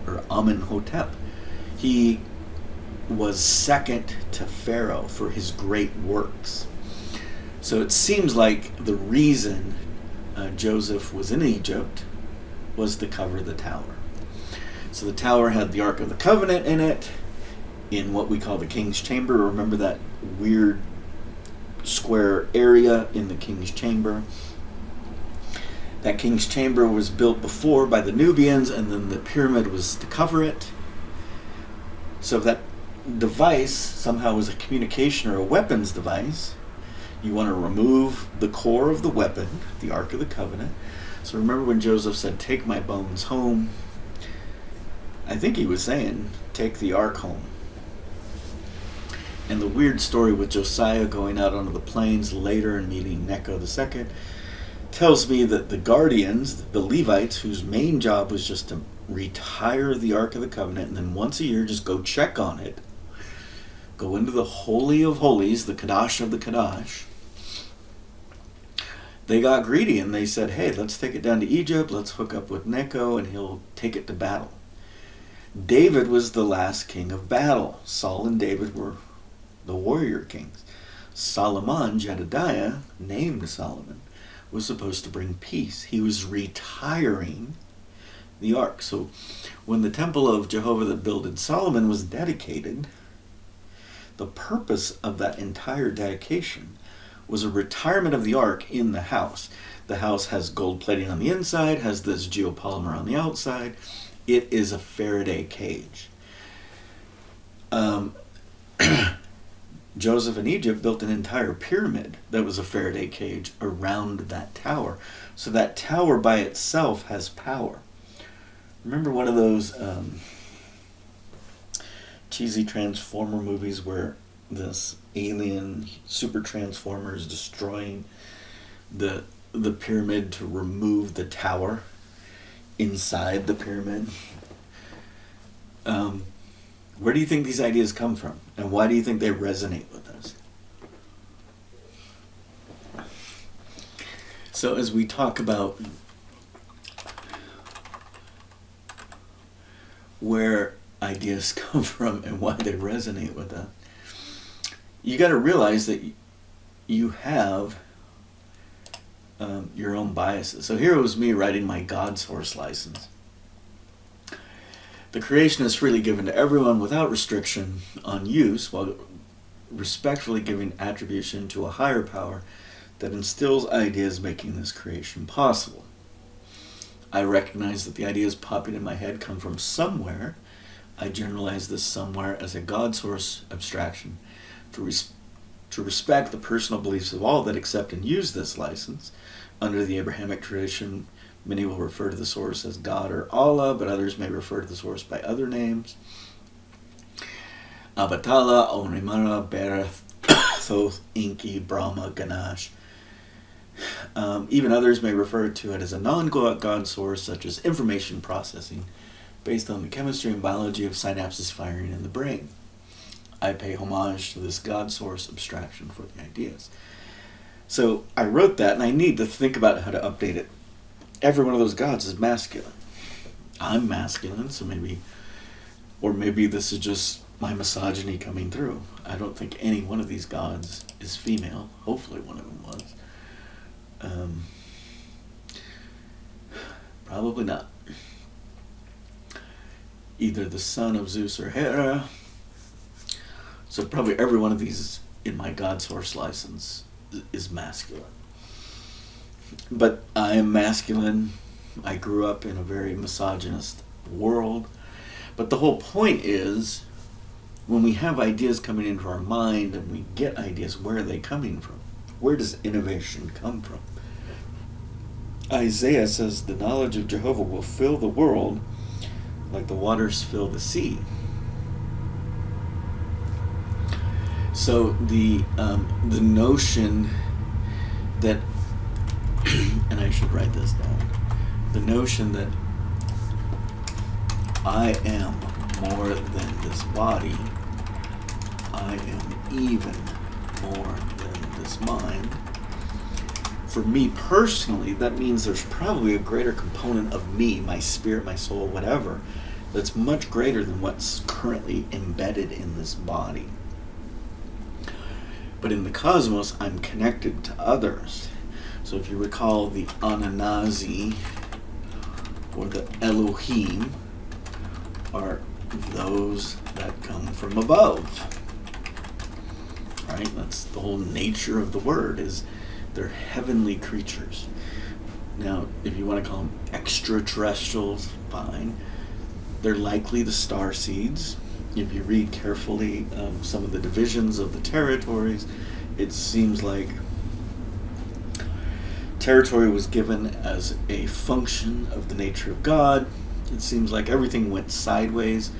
or Amenhotep. He was second to Pharaoh for his great works. So it seems like the reason Joseph was in Egypt was to cover the tower. So the tower had the Ark of the Covenant in it, in what we call the King's Chamber. Remember that weird square area in the King's Chamber? That King's Chamber was built before by the Nubians, and then the pyramid was to cover it. So if that device somehow was a communication or a weapons device, you want to remove the core of the weapon, the Ark of the Covenant. So remember when Joseph said, "Take my bones home," I think he was saying, take the Ark home. And the weird story with Josiah going out onto the plains later and meeting Necho II tells me that the guardians, the Levites, whose main job was just to retire the Ark of the Covenant and then once a year just go check on it, go into the Holy of Holies, the Kadash of the Kadash, they got greedy and they said, "Hey, let's take it down to Egypt, let's hook up with Necho and he'll take it to battle." David was the last king of battle. Saul and David were the warrior kings. Solomon, Jedediah, named Solomon, was supposed to bring peace. He was retiring the ark. So when the temple of Jehovah that builded Solomon was dedicated, the purpose of that entire dedication was a retirement of the ark in the house. The house has gold plating on the inside, has this geopolymer on the outside. It is a Faraday cage. Joseph in Egypt built an entire pyramid that was a Faraday cage around that tower. So that tower by itself has power. Remember one of those cheesy Transformer movies where this alien super transformer is destroying the pyramid to remove the tower inside the pyramid? Where do you think these ideas come from? And why do you think they resonate with us? So as we talk about where ideas come from and why they resonate with us, you got to realize that you have your own biases. So here was me writing my God source license. The creation is freely given to everyone without restriction on use, while respectfully giving attribution to a higher power that instills ideas making this creation possible. I recognize that the ideas popping in my head come from somewhere. I generalize this somewhere as a God source abstraction to respect the personal beliefs of all that accept and use this license. Under the Abrahamic tradition, many will refer to the source as God or Allah, but others may refer to the source by other names. Abatala, Onrimara, Bereth, Thoth, Inki, Brahma, Ganesh. Even others may refer to it as a non-God source, such as information processing, based on the chemistry and biology of synapses firing in the brain. I pay homage to this God source abstraction for the ideas. So I wrote that, and I need to think about how to update it. Every one of those gods is masculine. I'm masculine, so maybe this is just my misogyny coming through. I don't think any one of these gods is female. Hopefully one of them was. Probably not. Either the son of Zeus or Hera. So probably every one of these in my God source license is masculine. But I am masculine. I grew up in a very misogynist world. But the whole point is, when we have ideas coming into our mind and we get ideas, where are they coming from? Where does innovation come from? Isaiah says the knowledge of Jehovah will fill the world like the waters fill the sea. So the notion that, and I should write this down, the notion that I am more than this body, I am even more than this mind. For me personally, that means there's probably a greater component of me, my spirit, my soul, whatever, that's much greater than what's currently embedded in this body. But in the cosmos, I'm connected to others. So if you recall the Anunnaki or the Elohim are those that come from above. Right? That's the whole nature of the word, is they're heavenly creatures. Now, if you want to call them extraterrestrials, fine. They're likely the star seeds. If you read carefully some of the divisions of the territories, it seems like territory was given as a function of the nature of God. It seems like everything went sideways.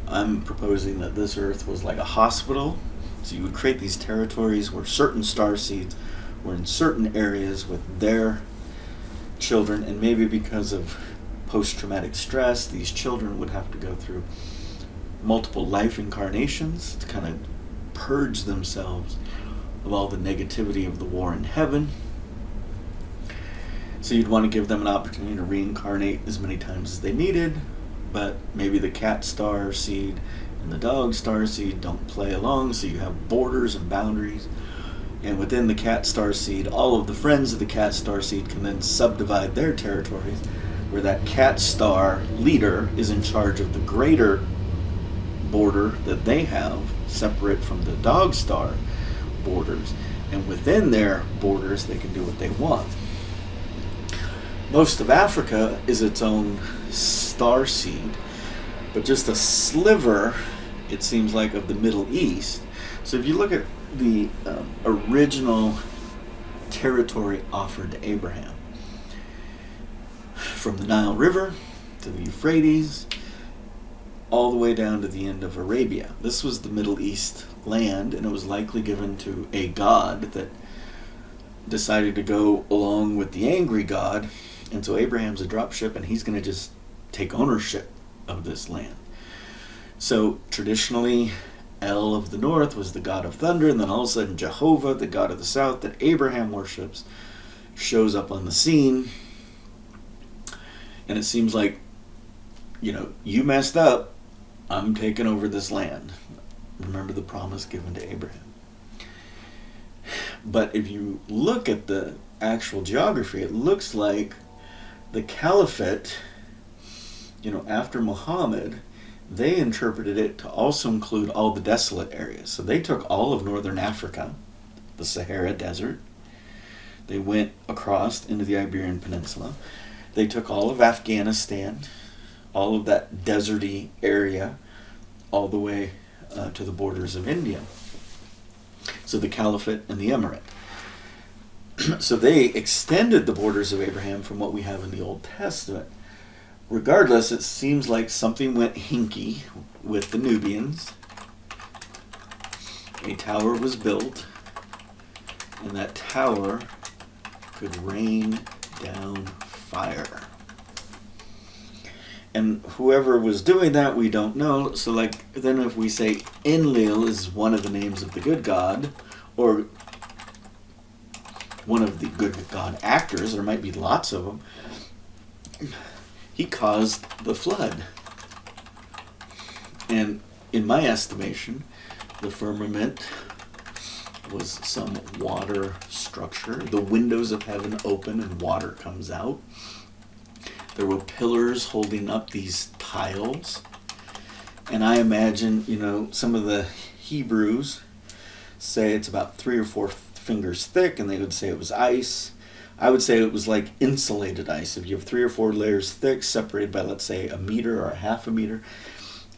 I'm proposing that this earth was like a hospital. So you would create these territories where certain star seeds were in certain areas with their children, and maybe because of post-traumatic stress, these children would have to go through multiple life incarnations to kind of purge themselves of all the negativity of the war in heaven. So you'd want to give them an opportunity to reincarnate as many times as they needed, but maybe the cat star seed and the dog star seed don't play along, so you have borders and boundaries. And within the cat star seed, all of the friends of the cat star seed can then subdivide their territories, where that cat star leader is in charge of the greater border that they have, separate from the dog star borders. And within their borders, they can do what they want. Most of Africa is its own star seed, but just a sliver, it seems like, of the Middle East. So if you look at the original territory offered to Abraham, from the Nile River to the Euphrates, all the way down to the end of Arabia. This was the Middle East land, and it was likely given to a god that decided to go along with the angry god. And so Abraham's a dropship, and he's going to just take ownership of this land. So traditionally, El of the north was the god of thunder, and then all of a sudden Jehovah, the god of the south that Abraham worships, shows up on the scene. And it seems like, you messed up, I'm taking over this land. Remember the promise given to Abraham. But if you look at the actual geography, it looks like the caliphate, after Muhammad, they interpreted it to also include all the desolate areas. So they took all of northern Africa, the Sahara Desert. They went across into the Iberian Peninsula. They took all of Afghanistan, all of that deserty area, all the way to the borders of India. So the Caliphate and the Emirate. So they extended the borders of Abraham from what we have in the Old Testament. Regardless, it seems like something went hinky with the Nubians. A tower was built, and that tower could rain down fire. And whoever was doing that, we don't know. So then if we say Enlil is one of the names of the good God, or one of the good God actors, there might be lots of them, he caused the flood. And in my estimation, the firmament was some water structure. The windows of heaven open and water comes out. There were pillars holding up these tiles. And I imagine, some of the Hebrews say it's about 3 or 4 fingers thick, and they would say it was ice. I would say it was like insulated ice. If you have 3 or 4 layers thick, separated by, let's say, a meter or a half a meter,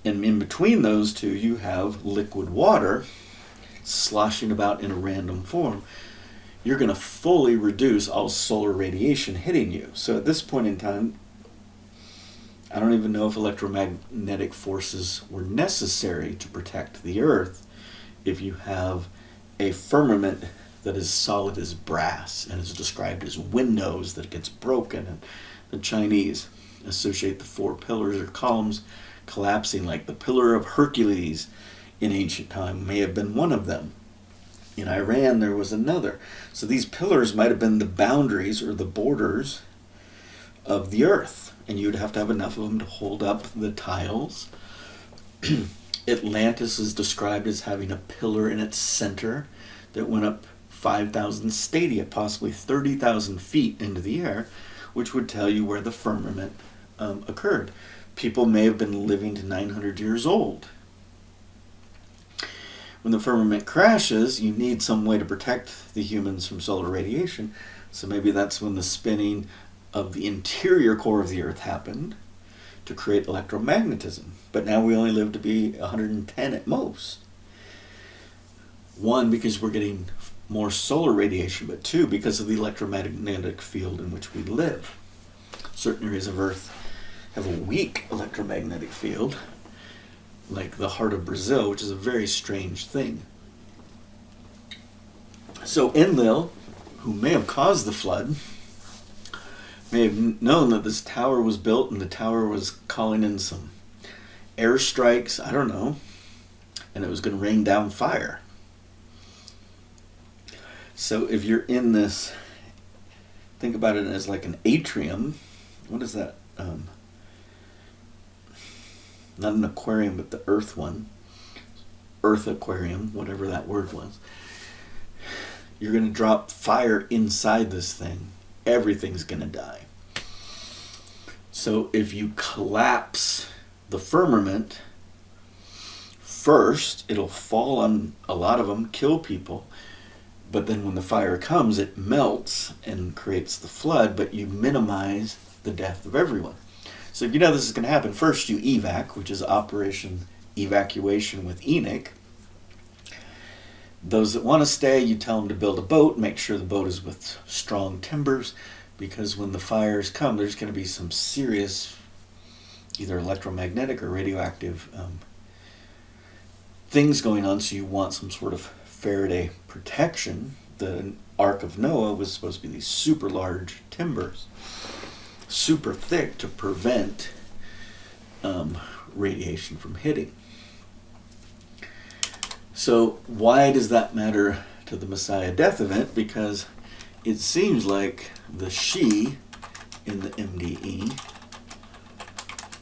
and in between those two you have liquid water sloshing about in a random form, you're going to fully reduce all solar radiation hitting you. So at this point in time, I don't even know if electromagnetic forces were necessary to protect the Earth if you have a firmament that is solid as brass and is described as windows that gets broken. And the Chinese associate the 4 pillars or columns collapsing, like the Pillar of Hercules in ancient time may have been one of them. In Iran, there was another. So these pillars might have been the boundaries or the borders of the earth, and you'd have to have enough of them to hold up the tiles. Atlantis is described as having a pillar in its center that went up 5,000 stadia, possibly 30,000 feet into the air, which would tell you where the firmament occurred. people may have been living to 900 years old. When the firmament crashes, you need some way to protect the humans from solar radiation. So maybe that's when the spinning of the interior core of the Earth happened to create electromagnetism. But now we only live to be 110 at most. One, because we're getting more solar radiation, but two, because of the electromagnetic field in which we live. Certain areas of Earth have a weak electromagnetic field, like the heart of Brazil, which is a very strange thing. So Enlil, who may have caused the flood, may have known that this tower was built and the tower was calling in some airstrikes, I don't know, and it was going to rain down fire. So if you're in this, think about it as like an atrium. What is that? Not an aquarium, but the earth one. Earth aquarium, whatever that word was. You're going to drop fire inside this thing. Everything's going to die. So if you collapse the firmament, first it'll fall on a lot of them, kill people. But then when the fire comes, it melts and creates the flood, but you minimize the death of everyone. So if you know this is going to happen, first you evac, which is Operation Evacuation with Enoch. Those that want to stay, you tell them to build a boat, make sure the boat is with strong timbers, because when the fires come, there's going to be some serious, either electromagnetic or radioactive things going on, so you want some sort of Faraday protection. The Ark of Noah was supposed to be these super large timbers, super thick to prevent radiation from hitting. So why does that matter to the Messiah death event? Because it seems like the she in the MDE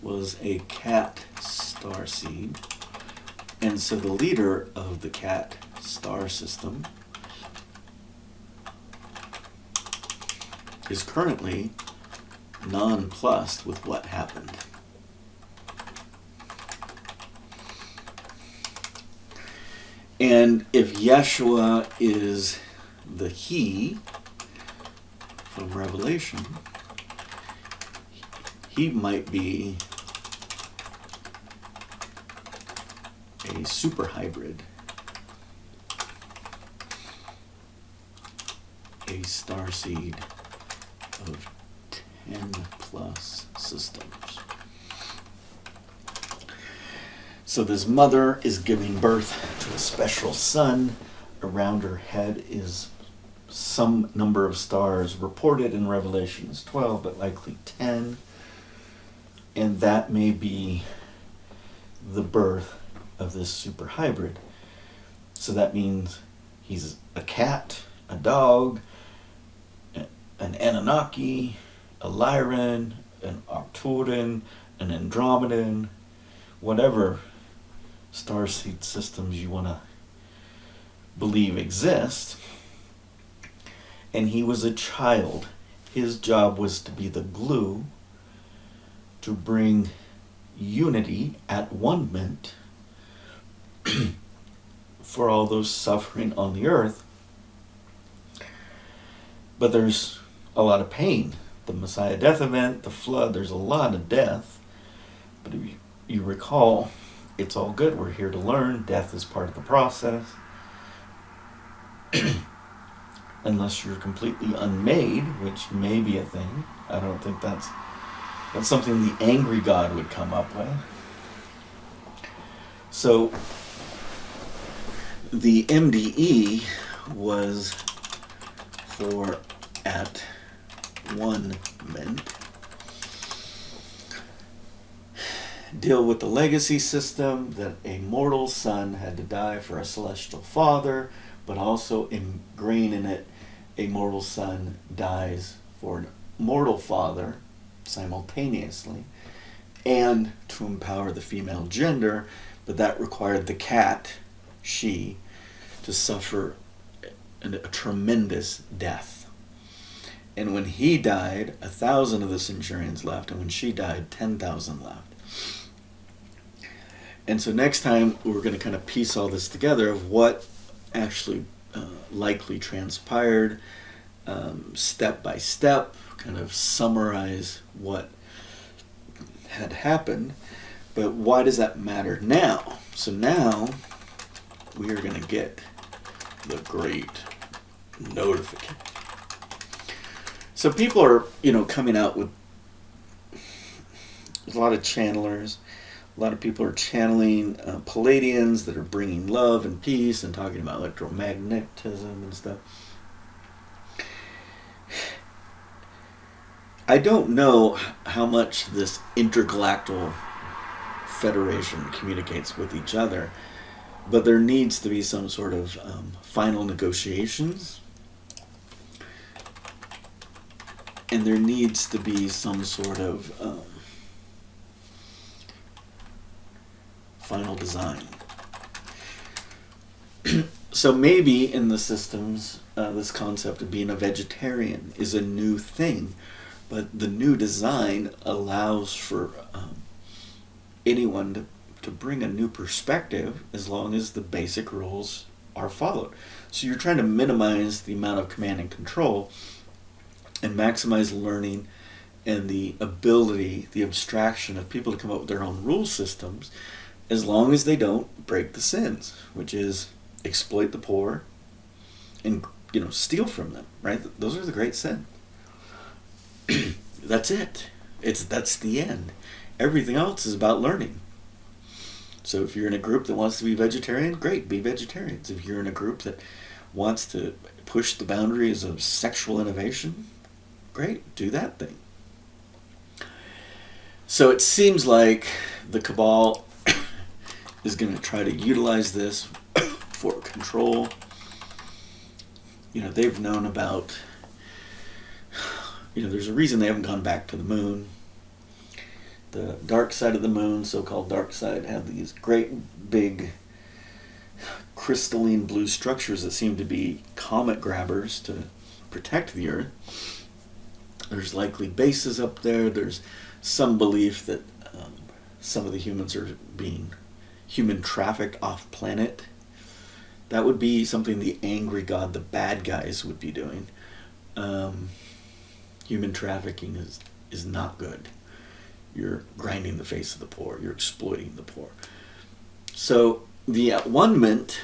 was a cat starseed, and so the leader of the cat star system is currently nonplussed with what happened. And if Yeshua is the he from Revelation, he might be a super hybrid, a starseed of 10 plus systems. So this mother is giving birth to a special son. Around her head is some number of stars reported in Revelations 12, but likely 10. And that may be the birth of this super hybrid. So that means he's a cat, a dog, an Anunnaki, a Lyran, an Arcturian, an Andromedan, whatever starseed systems you want to believe exist. And he was a child. His job was to be the glue to bring unity at one-ment for all those suffering on the earth. But there's a lot of pain. The Messiah death event, the flood, there's a lot of death. But if you recall, it's all good. We're here to learn. Death is part of the process. Unless you're completely unmade, which may be a thing. I don't think that's something the angry God would come up with. So the MDE was for at one ment. Deal with the legacy system that a mortal son had to die for a celestial father, but also ingrain in it a mortal son dies for an mortal father simultaneously, and to empower the female gender, but that required the cat, she, to suffer a tremendous death. And when he died, 1,000 of the centurions left, and when she died, 10,000 left. And so next time we're going to kind of piece all this together of what actually likely transpired, step by step, kind of summarize what had happened. But why does that matter now? So now we are going to get the great notification. So people are, coming out with a lot of channelers. A lot of people are channeling Palladians that are bringing love and peace and talking about electromagnetism and stuff. I don't know how much this intergalactic federation communicates with each other, but there needs to be some sort of final negotiations, and there needs to be some sort of final design. So maybe in the systems, this concept of being a vegetarian is a new thing, but the new design allows for anyone to bring a new perspective as long as the basic rules are followed. So you're trying to minimize the amount of command and control and maximize learning and the ability, the abstraction of people to come up with their own rule systems, as long as they don't break the sins, which is exploit the poor and steal from them, right? Those are the great sins. That's it. That's the end. Everything else is about learning. So if you're in a group that wants to be vegetarian, great, be vegetarians. If you're in a group that wants to push the boundaries of sexual innovation, great, do that thing. So it seems like the cabal is going to try to utilize this for control. They've known about, there's a reason they haven't gone back to the moon. The dark side of the moon, so-called dark side, had these great big crystalline blue structures that seem to be comet grabbers to protect the Earth. There's likely bases up there. There's some belief that some of the humans are being human trafficked off planet. That would be something the angry god, the bad guys, would be doing. Human trafficking is not good. You're grinding the face of the poor. You're exploiting the poor. So the at-one-ment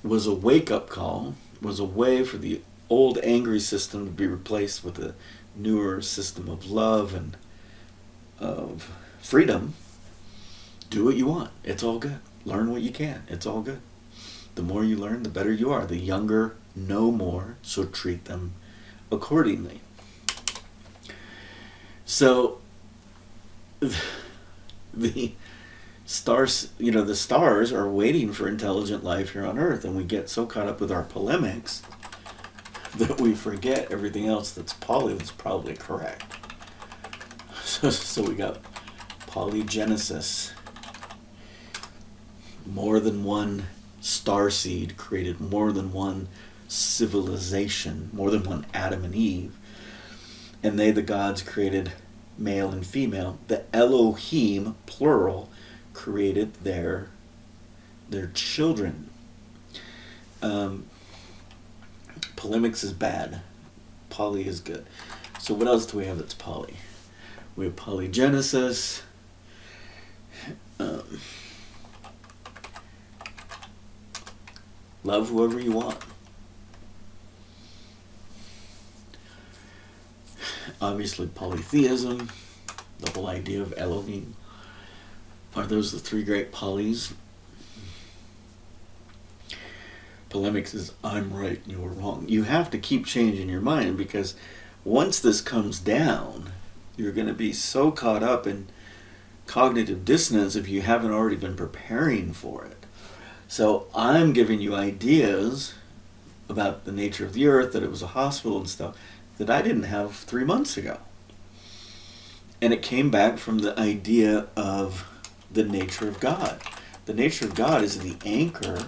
was a wake-up call, was a way for the old angry system to be replaced with a newer system of love and of freedom. Do what you want. It's all good. Learn what you can. It's all good. The more you learn, the better you are. The younger know more, so treat them accordingly. So the stars, the stars are waiting for intelligent life here on Earth, and we get so caught up with our polemics that we forget everything else that's that's probably correct. So we got polygenesis. More than one star seed created more than one civilization, more than one Adam and Eve. And they, the gods, created male and female. The Elohim, plural, created their children. Polemics is bad. Poly is good. So what else do we have that's poly? We have polygenesis. Love whoever you want. Obviously polytheism, the whole idea of Elohim. Are those the three great polys? Polemics is I'm right and you're wrong. You have to keep changing your mind, because once this comes down, you're going to be so caught up in cognitive dissonance if you haven't already been preparing for it. So I'm giving you ideas about the nature of the Earth, that it was a hospital and stuff, that I didn't have 3 months ago. And it came back from the idea of the nature of God. The nature of God is the anchor.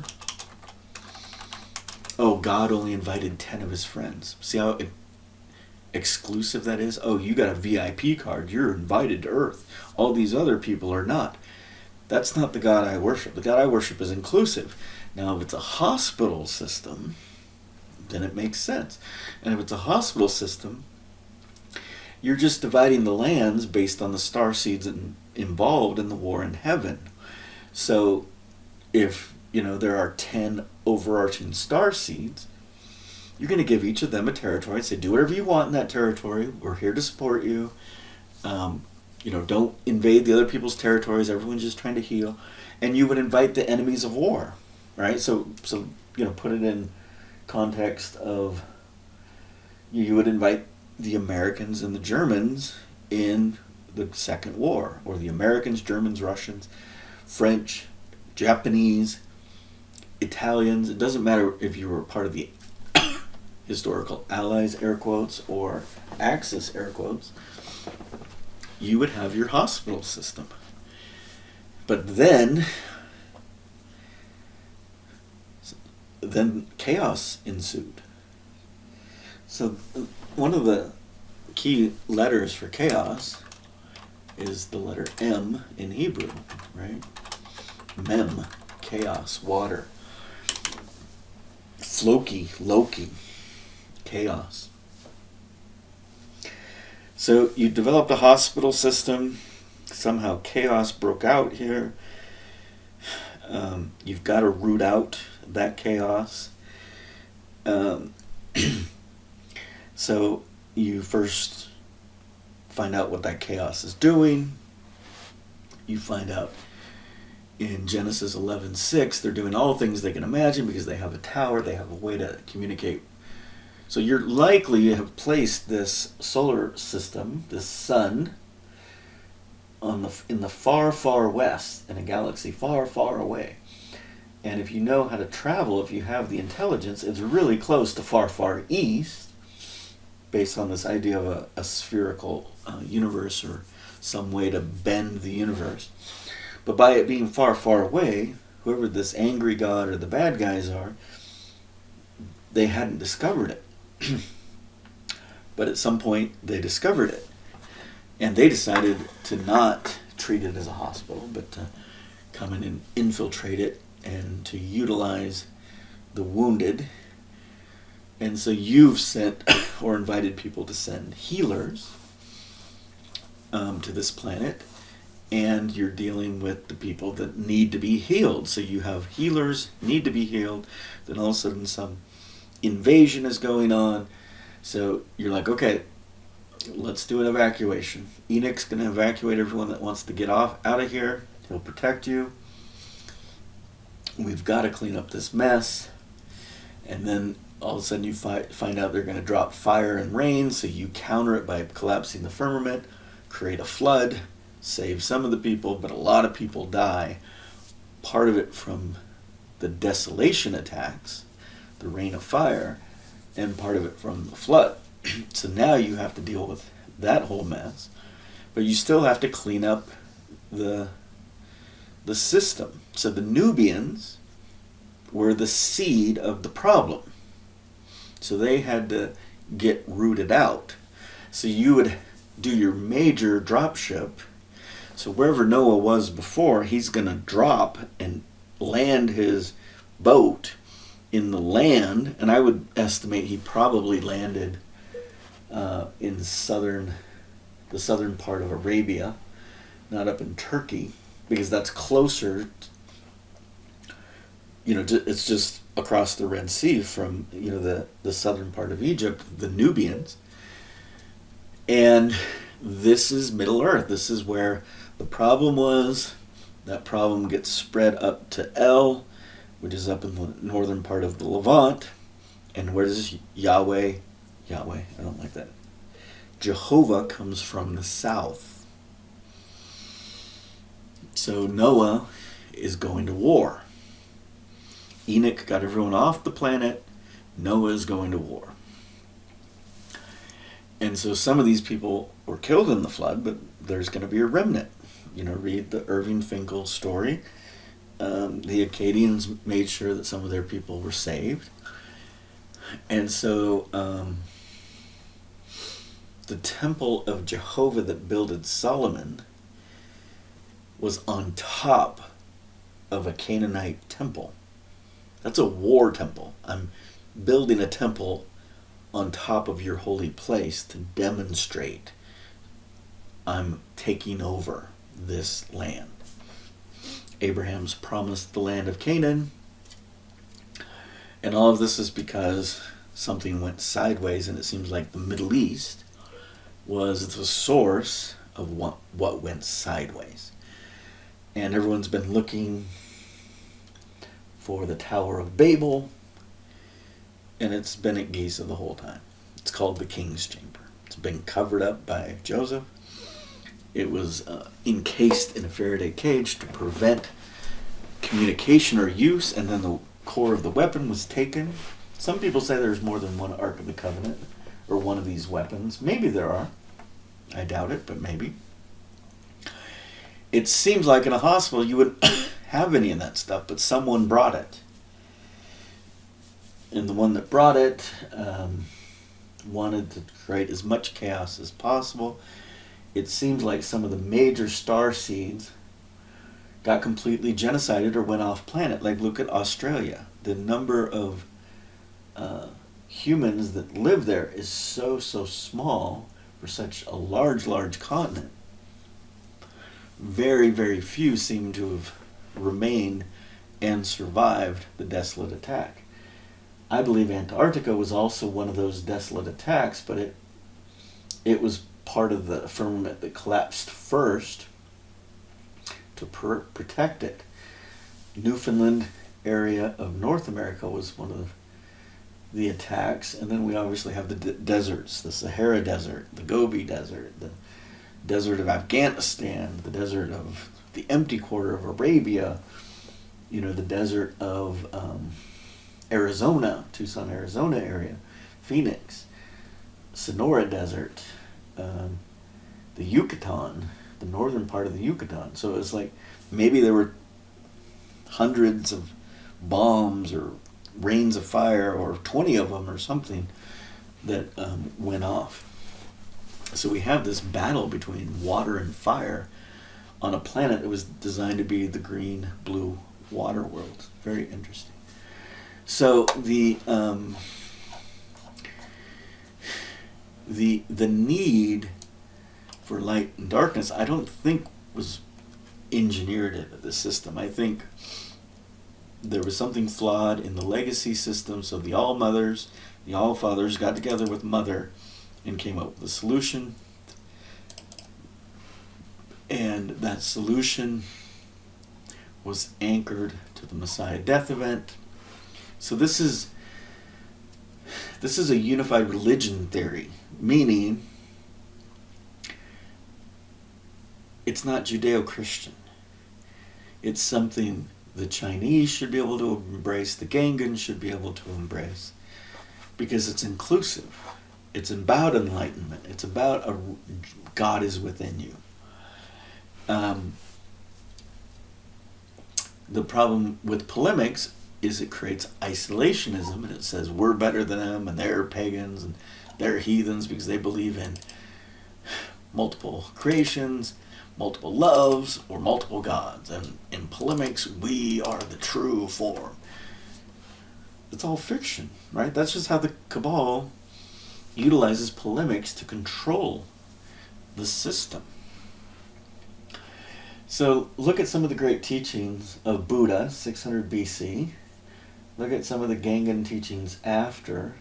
Oh, God only invited 10 of his friends. See how exclusive that is. Oh, you got a VIP card. You're invited to Earth. All these other people are not. That's not the God I worship. The God I worship is inclusive. Now, if it's a hospital system, then it makes sense. And if it's a hospital system, you're just dividing the lands based on the star seeds involved in the war in heaven. So if, there are 10 overarching star seeds, you're going to give each of them a territory and say, do whatever you want in that territory. We're here to support you. Don't invade the other people's territories. Everyone's just trying to heal. And you would invite the enemies of war, right? So put it in context of, you would invite the Americans and the Germans in the Second War, or the Americans, Germans, Russians, French, Japanese, Italians. It doesn't matter if you were part of the historical Allies, air quotes, or Axis, air quotes. You would have your hospital system. But then chaos ensued. So one of the key letters for chaos is the letter M in Hebrew, right? Mem, chaos, water. Floki, Loki, chaos. So you developed a hospital system. Somehow chaos broke out here. You've got to root out that chaos. So you first find out what that chaos is doing. You find out in Genesis 11:6 they're doing all things they can imagine because they have a tower, they have a way to communicate. So you're likely to have placed this solar system, this sun, in the far, far west, in a galaxy far, far away. And if you know how to travel, if you have the intelligence, it's really close to far, far east, based on this idea of a spherical universe or some way to bend the universe. But by it being far, far away, whoever this angry god or the bad guys are, they hadn't discovered it. But at some point, they discovered it. And they decided to not treat it as a hospital, but to come in and infiltrate it and to utilize the wounded. And so you've sent or invited people to send healers to this planet, and you're dealing with the people that need to be healed. So you have healers need to be healed, then all of a sudden some invasion is going on. So you're like, okay, let's do an evacuation. Enoch's going to evacuate everyone that wants to get out of here. He'll protect you. We've got to clean up this mess. And then all of a sudden you find out they're going to drop fire and rain, so you counter it by collapsing the firmament, create a flood, save some of the people, but a lot of people die. Part of it from the desolation attacks, the rain of fire, and part of it from the flood. So now you have to deal with that whole mess, but you still have to clean up the system. So the Nubians were the seed of the problem. So they had to get rooted out. So you would do your major drop ship. So wherever Noah was before, he's going to drop and land his boat in the land. And I would estimate he probably landed in the southern part of Arabia, not up in Turkey, because that's closer. It's just across the Red Sea from the southern part of Egypt, the Nubians. And this is Middle Earth. This is where the problem was. That problem gets spread up to El, which is up in the northern part of the Levant. And where does Yahweh, I don't like that, Jehovah comes from the south. So Noah is going to war. Enoch got everyone off the planet. Noah is going to war. And so some of these people were killed in the flood, but there's going to be a remnant. Read the Irving Finkel story. The Akkadians made sure that some of their people were saved. And so the temple of Jehovah that builded Solomon was on top of a Canaanite temple. That's a war temple. I'm building a temple on top of your holy place to demonstrate I'm taking over this land. Abraham's promised the land of Canaan, and all of this is because something went sideways, and it seems like the Middle East was the source of what went sideways. And everyone's been looking for the Tower of Babel, and it's been at Giza the whole time. It's called the King's Chamber. It's been covered up by Joseph. It was encased in a Faraday cage to prevent communication or use, and then the core of the weapon was taken. Some people say there's more than one Ark of the Covenant, or one of these weapons. Maybe there are. I doubt it, but maybe. It seems like in a hospital you wouldn't have any of that stuff, but someone brought it. And the one that brought it wanted to create as much chaos as possible. It seems like some of the major star seeds got completely genocided or went off planet. Like, look at Australia. The number of humans that live there is so small for such a large continent. Very, very few seem to have remained and survived the desolate attack. I believe Antarctica was also one of those desolate attacks, but it was part of the firmament that collapsed first to protect it. Newfoundland area of North America was one of the attacks, and then we obviously have the deserts, the Sahara Desert, the Gobi Desert, the desert of Afghanistan, the desert of the empty quarter of Arabia, the desert of Arizona, Tucson, Arizona area, Phoenix, Sonora Desert, the Yucatan, the northern part of the Yucatan. So it's like maybe there were hundreds of bombs or rains of fire, or 20 of them or something, that went off. So we have this battle between water and fire on a planet that was designed to be the green, blue water world. Very interesting. So the need for light and darkness, I don't think was engineered into the system. I think there was something flawed in the legacy system. So the All-Mothers, the All-Fathers got together with Mother and came up with a solution. And that solution was anchored to the Messiah death event. So this is a unified religion theory, meaning it's not Judeo-Christian. It's something the Chinese should be able to embrace, the Gangans should be able to embrace, because it's inclusive. It's about enlightenment. It's about God is within you. The problem with polemics is it creates isolationism, and it says we're better than them, and they're pagans, and they're heathens because they believe in multiple creations, multiple loves, or multiple gods. And in polemics, we are the true form. It's all fiction, right? That's just how the Cabal utilizes polemics to control the system. So look at some of the great teachings of Buddha, 600 BC. Look at some of the Gangan teachings after.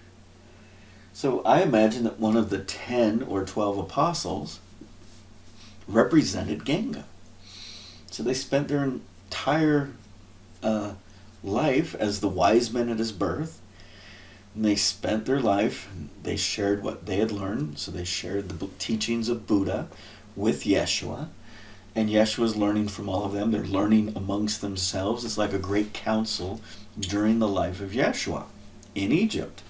So I imagine that one of the 10 or 12 apostles represented Ganga. So they spent their entire life as the wise men at his birth. And they spent their life, they shared what they had learned. So they shared the teachings of Buddha with Yeshua. And Yeshua's learning from all of them. They're learning amongst themselves. It's like a great council during the life of Yeshua in Egypt.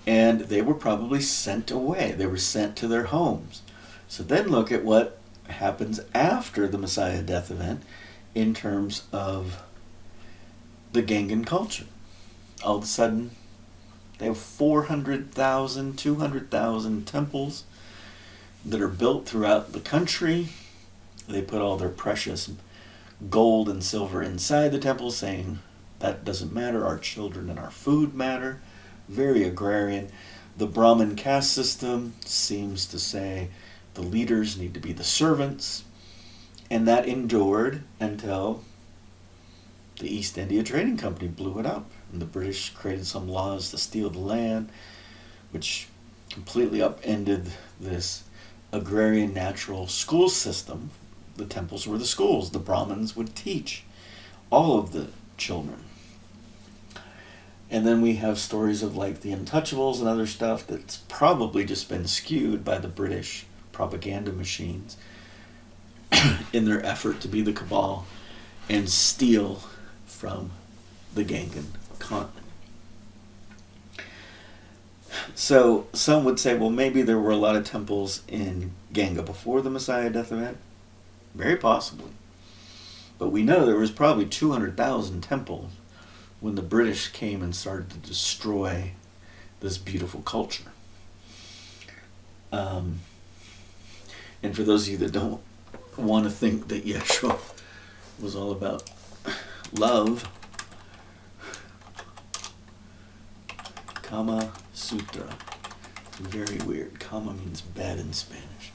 And they were probably sent away. They were sent to their homes. So then look at what happens after the Messiah death event in terms of the Gangan culture. All of a sudden, They have 400,000, 200,000 temples that are built throughout the country. They put all their precious gold and silver inside the temple, saying that doesn't matter, our children and our food matter. Very agrarian. The Brahmin caste system seems to say the leaders need to be the servants, and that endured until the East India Trading Company blew it up, and the British created some laws to steal the land, which completely upended this agrarian natural school system. The temples were the schools. The Brahmins would teach all of the children. And then we have stories of like the Untouchables and other stuff that's probably just been skewed by the British propaganda machines in their effort to be the cabal and steal from the Gangan continent. So some would say, well, maybe there were a lot of temples in Ganga before the Messiah death event. Very possibly. But we know there was probably 200,000 temples when the British came and started to destroy this beautiful culture. And for those of you that don't want to think that Yeshua was all about love, Kama Sutra. Very weird. Kama means bed in Spanish.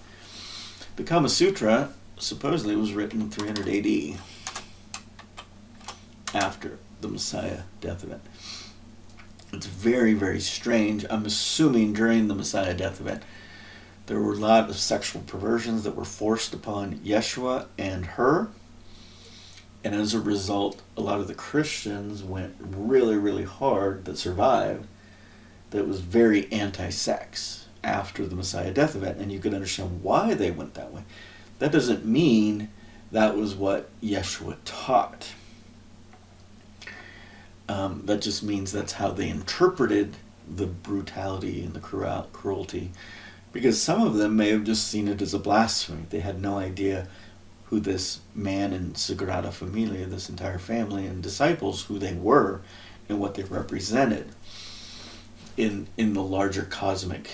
The Kama Sutra supposedly was written 300 AD, after the Messiah death event. It's very, very strange. I'm assuming during the Messiah death event there were a lot of sexual perversions that were forced upon Yeshua and her, and as a result a lot of the Christians went really, really hard that survived, that was very anti-sex after the Messiah death event, and you can understand why they went that way. That doesn't mean that was what Yeshua taught. That just means that's how they interpreted the brutality and the cruelty, because some of them may have just seen it as a blasphemy. They had no idea who this man in Sagrada Familia, this entire family and disciples, who they were and what they represented in the larger cosmic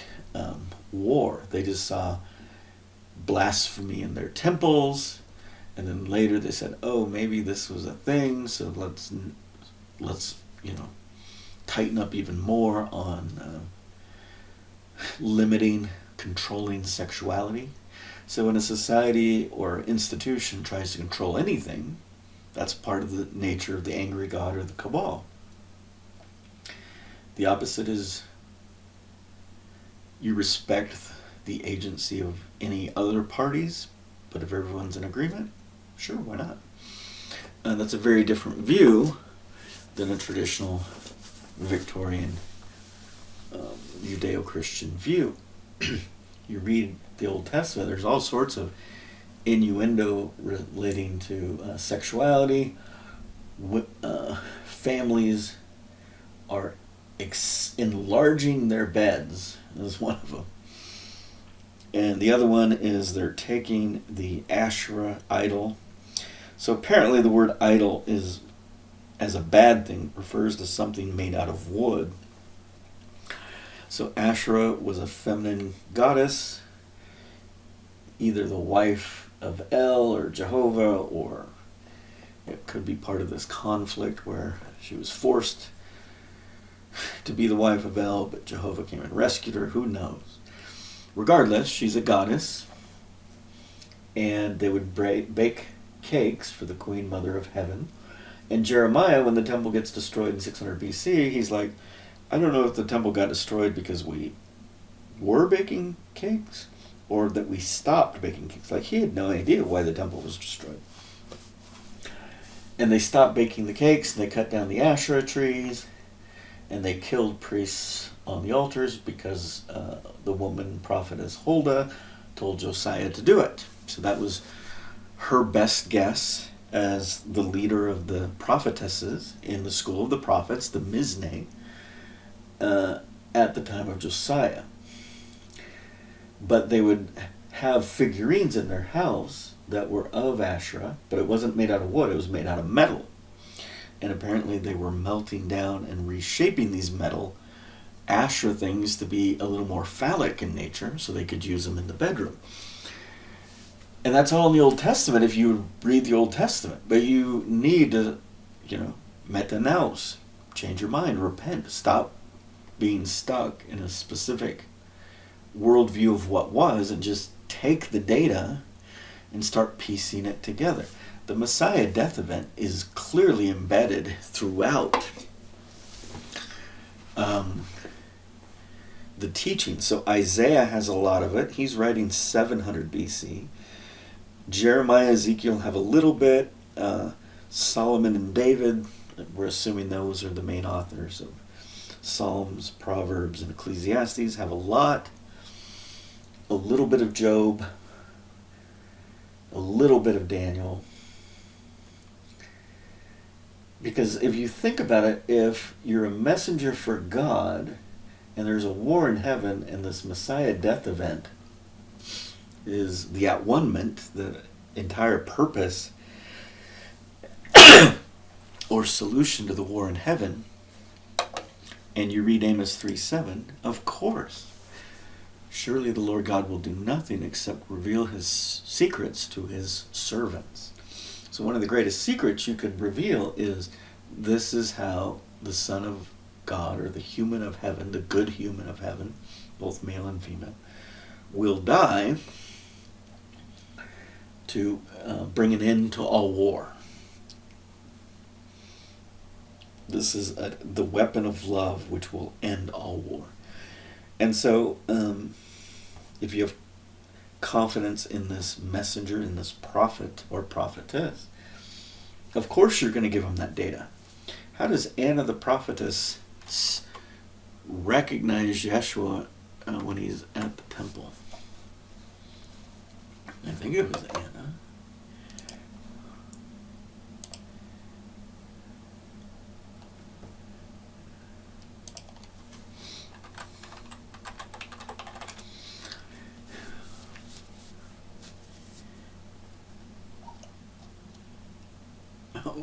war. They just saw blasphemy in their temples, and then later they said, oh, maybe this was a thing, so let's tighten up even more on limiting, controlling sexuality. So when a society or institution tries to control anything, that's part of the nature of the angry god or the cabal. The opposite is you respect the agency of any other parties, but if everyone's in agreement, sure, why not? And that's a very different view than a traditional Victorian Judeo-Christian view. You read the Old Testament, there's all sorts of innuendo relating to sexuality. Families are enlarging their beds, is one of them. And the other one is they're taking the Asherah idol. So apparently the word idol is, as a bad thing, refers to something made out of wood. So Asherah was a feminine goddess, either the wife of El or Jehovah, or it could be part of this conflict where she was forced to be the wife of El, but Jehovah came and rescued her. Who knows? Regardless, she's a goddess, and they would bake cakes for the Queen Mother of Heaven. And Jeremiah, when the temple gets destroyed in 600 BC, he's like, I don't know if the temple got destroyed because we were baking cakes or that we stopped baking cakes. Like, he had no idea why the temple was destroyed. And they stopped baking the cakes, and they cut down the Asherah trees, and they killed priests on the altars because the woman prophetess Huldah told Josiah to do it. So that was her best guess as the leader of the prophetesses in the school of the prophets, the Mizne, at the time of Josiah. But they would have figurines in their house that were of Asherah, but it wasn't made out of wood, it was made out of metal. And apparently they were melting down and reshaping these metal Asherah things to be a little more phallic in nature so they could use them in the bedroom. And that's all in the Old Testament if you read the Old Testament. But you need to, metanouse, change your mind, repent, stop being stuck in a specific worldview of what was, and just take the data and start piecing it together. The Messiah death event is clearly embedded throughout the teaching. So Isaiah has a lot of it. He's writing 700 BC. Jeremiah, Ezekiel have a little bit. Solomon and David, we're assuming those are the main authors of Psalms, Proverbs, and Ecclesiastes, have a lot. A little bit of Job, a little bit of Daniel. Because if you think about it, if you're a messenger for God, and there's a war in heaven, and this Messiah death event is the at-one-ment, the entire purpose or solution to the war in heaven, and you read Amos 3:7, of course, surely the Lord God will do nothing except reveal his secrets to his servants. So one of the greatest secrets you could reveal is this is how the Son of God, or the human of heaven, the good human of heaven, both male and female, will die to bring an end to all war. This is the weapon of love which will end all war. And so if you have confidence in this messenger, in this prophet or prophetess, of course you're going to give them that data. How does Anna the prophetess recognize Yeshua when he's at the temple? I think it was Anna.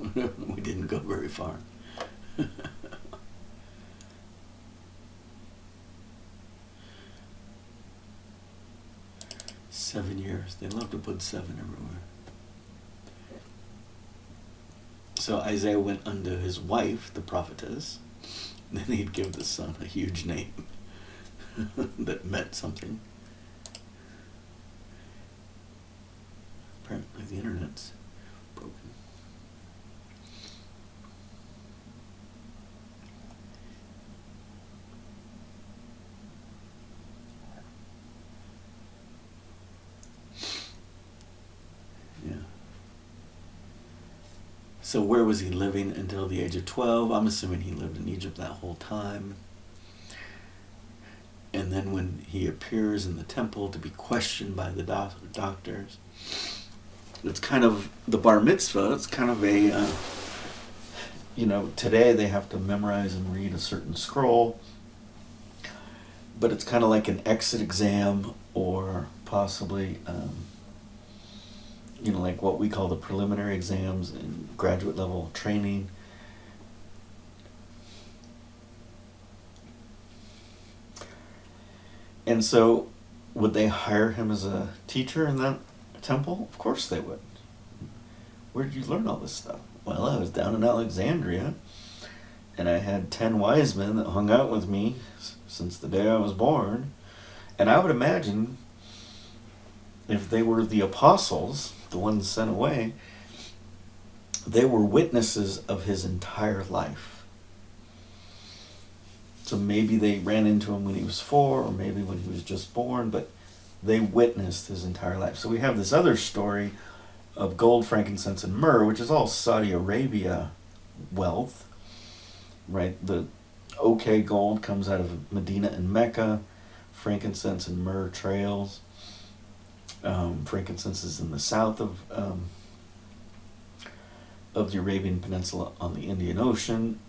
We didn't go very far. 7 years. They love to put 7 everywhere. So Isaiah went unto his wife, the prophetess. Then he'd give the son a huge name that meant something. Apparently the internet's broken. So where was he living until the age of 12? I'm assuming he lived in Egypt that whole time. And then when he appears in the temple to be questioned by the doctors, it's kind of the bar mitzvah. It's kind of a, today they have to memorize and read a certain scroll. But it's kind of like an exit exam, or possibly like what we call the preliminary exams in graduate level training. And so, would they hire him as a teacher in that temple? Of course they would. Where did you learn all this stuff? Well, I was down in Alexandria, and I had 10 wise men that hung out with me since the day I was born. And I would imagine if they were the apostles, the ones sent away, they were witnesses of his entire life. So maybe they ran into him when he was 4, or maybe when he was just born, but they witnessed his entire life. So we have this other story of gold, frankincense, and myrrh, which is all Saudi Arabia wealth, right? The okay gold comes out of Medina and Mecca, frankincense and myrrh trails. Frankincense is in the south of the Arabian Peninsula on the Indian Ocean.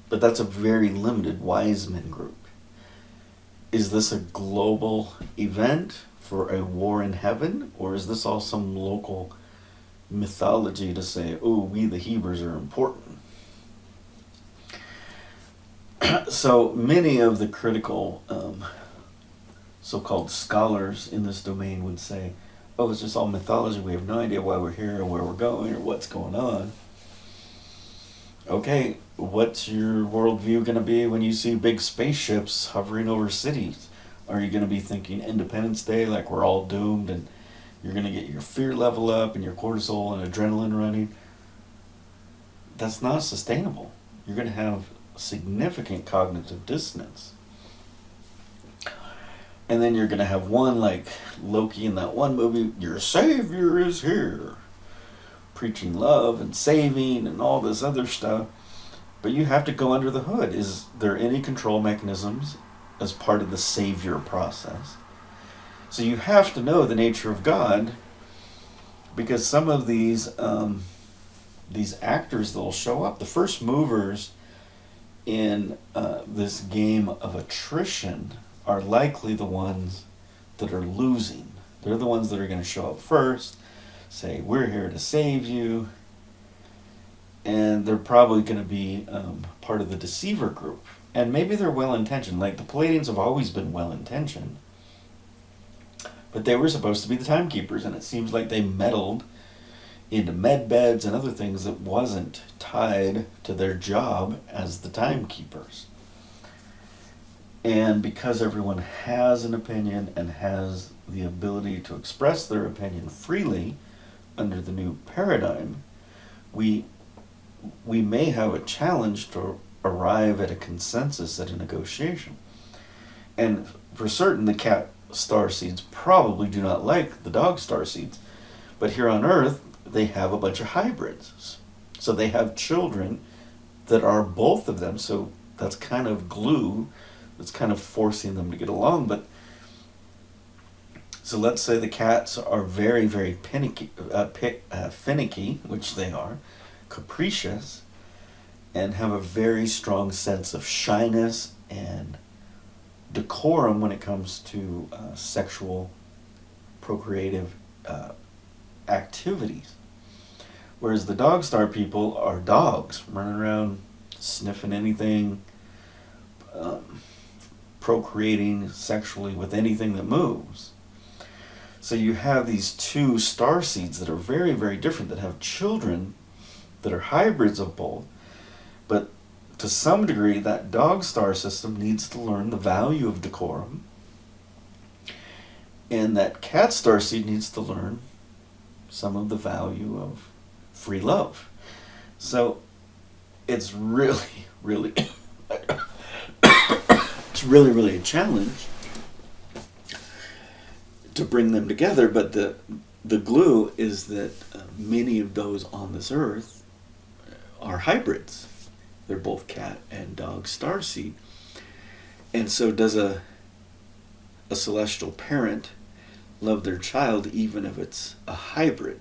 But that's a very limited wise men group. Is this a global event for a war in heaven? Or is this all some local mythology to say, oh, we the Hebrews are important? So many of the critical so-called scholars in this domain would say, oh, it's just all mythology. We have no idea why we're here or where we're going or what's going on. Okay, what's your worldview going to be when you see big spaceships hovering over cities? Are you going to be thinking Independence Day, like we're all doomed and you're going to get your fear level up and your cortisol and adrenaline running? That's not sustainable. You're going to have significant cognitive dissonance. And then you're going to have one like Loki in that one movie, your savior is here, preaching love and saving and all this other stuff. But you have to go under the hood. Is there any control mechanisms as part of the savior process? So you have to know the nature of God, because some of these actors that will show up, the first movers in this game of attrition, are likely the ones that are losing. They're the ones that are going to show up first, say, we're here to save you, and they're probably going to be part of the deceiver group. And maybe they're well-intentioned. Like the Palladians have always been well-intentioned, but they were supposed to be the timekeepers, and it seems like they meddled into med beds and other things that wasn't tied to their job as the timekeepers. And because everyone has an opinion and has the ability to express their opinion freely under the new paradigm, we may have a challenge to arrive at a consensus at a negotiation. And for certain, the cat star seeds probably do not like the dog star seeds. But here on Earth, they have a bunch of hybrids. So they have children that are both of them. So that's kind of glue. That's kind of forcing them to get along. But so let's say the cats are very, very finicky, which they are, capricious, and have a very strong sense of shyness and decorum when it comes to sexual procreative activities. Whereas the dog star people are dogs, running around sniffing anything, procreating sexually with anything that moves. So you have these two star seeds that are very, very different, that have children that are hybrids of both. But to some degree, that dog star system needs to learn the value of decorum, and that cat star seed needs to learn some of the value of free love. So it's really, really it's really, really a challenge to bring them together. But the glue is that many of those on this earth are hybrids. They're both cat and dog starseed. And so does a celestial parent love their child even if it's a hybrid?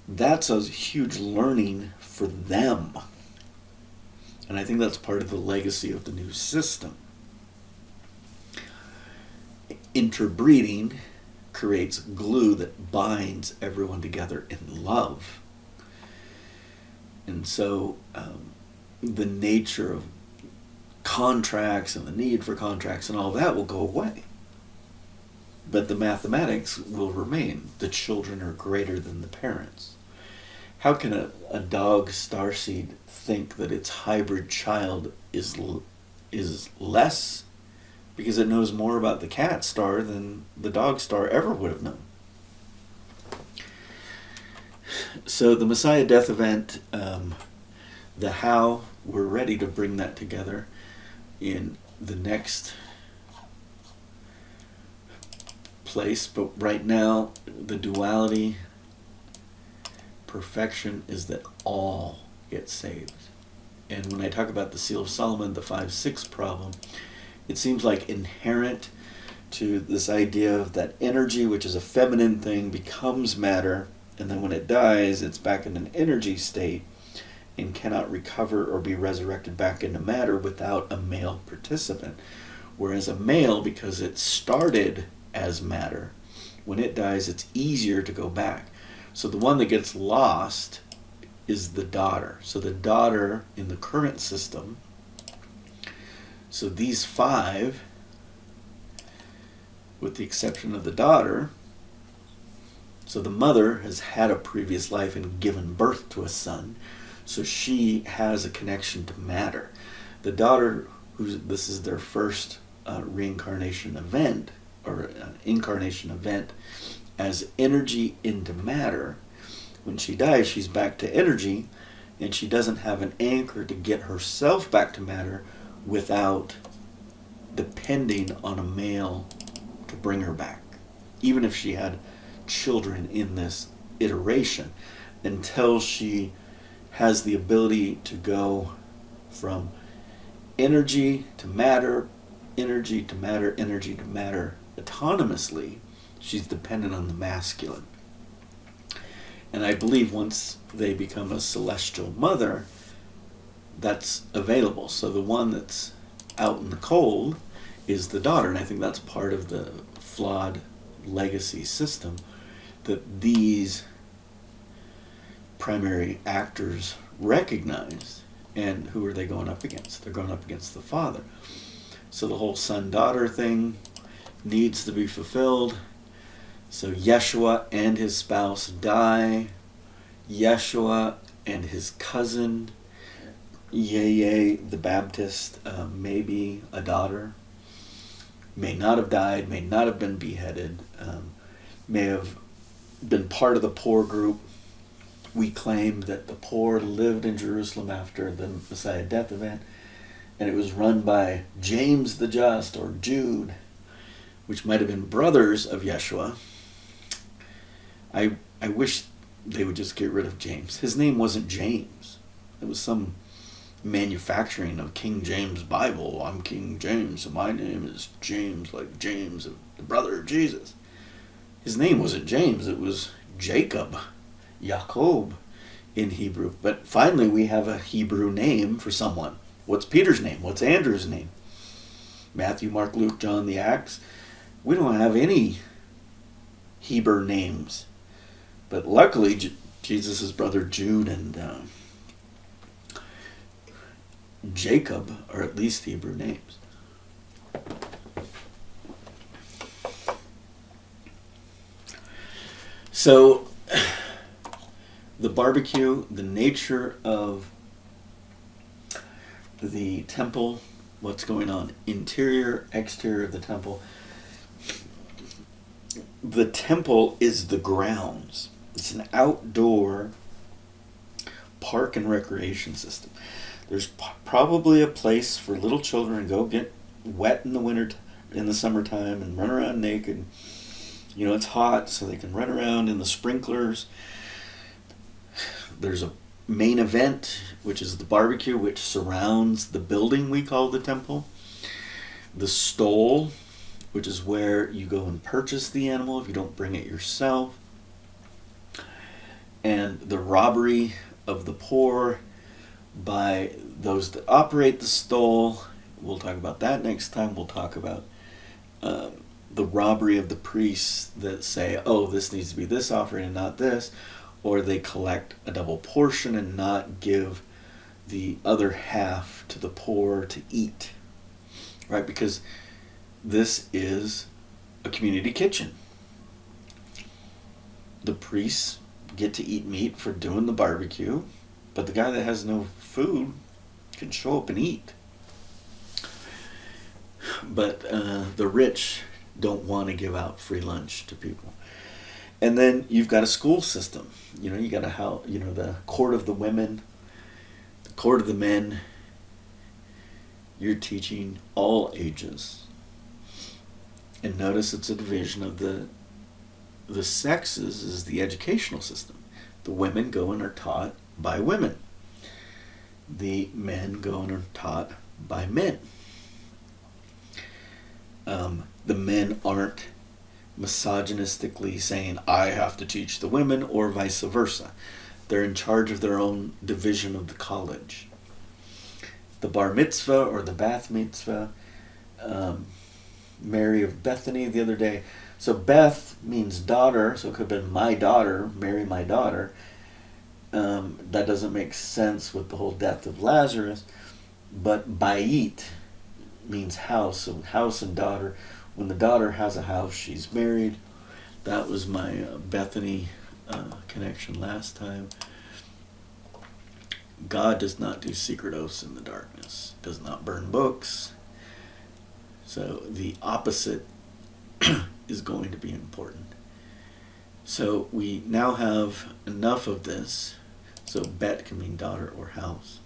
That's a huge learning for them. And I think that's part of the legacy of the new system. Interbreeding creates glue that binds everyone together in love. And so the nature of contracts and the need for contracts and all that will go away. But the mathematics will remain. The children are greater than the parents. How can a dog starseed think that its hybrid child is less because it knows more about the cat star than the dog star ever would have known? So the Messiah death event, the how, we're ready to bring that together in the next place. But right now, the duality, perfection, is that all get saved. And when I talk about the Seal of Solomon, the 5-6 problem, it seems like inherent to this idea of that energy, which is a feminine thing, becomes matter, and then when it dies, it's back in an energy state and cannot recover or be resurrected back into matter without a male participant. Whereas a male, because it started as matter, when it dies, it's easier to go back. So the one that gets lost is the daughter. So the daughter in the current system So these 5, with the exception of the daughter, so the mother has had a previous life and given birth to a son, so she has a connection to matter. The daughter, this is their first reincarnation event, or incarnation event, as energy into matter. When she dies, she's back to energy, and she doesn't have an anchor to get herself back to matter without depending on a male to bring her back. Even if she had children in this iteration, until she has the ability to go from energy to matter, energy to matter, energy to matter autonomously, she's dependent on the masculine. And I believe once they become a celestial mother, that's available. So the one that's out in the cold is the daughter, and I think that's part of the flawed legacy system, that these primary actors recognize. And who are they going up against? They're going up against the father. So the whole son-daughter thing needs to be fulfilled. So Yeshua and his spouse die. Yeshua and his cousin, the Baptist, maybe a daughter, may not have died, may not have been beheaded, may have been part of the poor group. We claim that the poor lived in Jerusalem after the Messiah death event, and it was run by James the Just, or Jude, which might have been brothers of Yeshua. I wish they would just get rid of James. His name wasn't James. It was some manufacturing of King James Bible. I'm King James, and my name is James, like James, the brother of Jesus. His name wasn't James. It was Jacob, Jacob in Hebrew. But finally we have a Hebrew name for someone. What's Peter's name? What's Andrew's name? Matthew, Mark, Luke, John, the Acts. We don't have any Hebrew names. But luckily, Jesus' brother Jude and Jacob are at least Hebrew names. So, the barbecue, the nature of the temple, what's going on, interior, exterior of the temple. The temple is the grounds. It's an outdoor park and recreation system. There's probably a place for little children to go get wet in the winter, in the summertime, and run around naked. You know, it's hot, so they can run around in the sprinklers. There's a main event, which is the barbecue, which surrounds the building we call the temple. The stole, which is where you go and purchase the animal if you don't bring it yourself. And the robbery of the poor by those that operate the stole. We'll talk about that next time. We'll talk about the robbery of the priests that say, oh, this needs to be this offering and not this. Or they collect a double portion and not give the other half to the poor to eat. Right? Because this is a community kitchen. The priests get to eat meat for doing the barbecue, but the guy that has no food can show up and eat. But the rich don't want to give out free lunch to people. And then you've got a school system. You know, you got the court of the women, the court of the men. You're teaching all ages. And notice it's a division of the sexes is the educational system. The women go and are taught by women. The men go and are taught by men. The men aren't misogynistically saying, I have to teach the women, or vice versa. They're in charge of their own division of the college. The bar mitzvah or the bath mitzvah, Mary of Bethany the other day. So Beth means daughter, so it could have been my daughter, Mary my daughter. That doesn't make sense with the whole death of Lazarus. But Bait means house. So house and daughter. When the daughter has a house, she's married. That was my Bethany connection last time. God does not do secret oaths in the darkness. Does not burn books. So the opposite is going to be important. So we now have enough of this. So bet can mean daughter or house.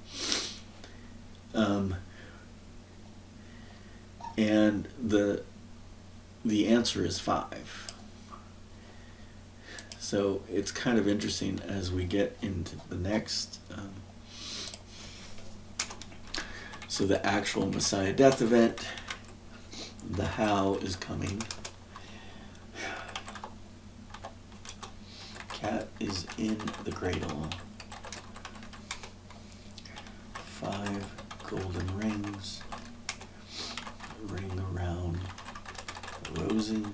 And the answer is 5. So it's kind of interesting as we get into the next. So the actual Messiah death event, the how is coming. Cat is in the cradle. 5 golden rings. Ring around Rosie.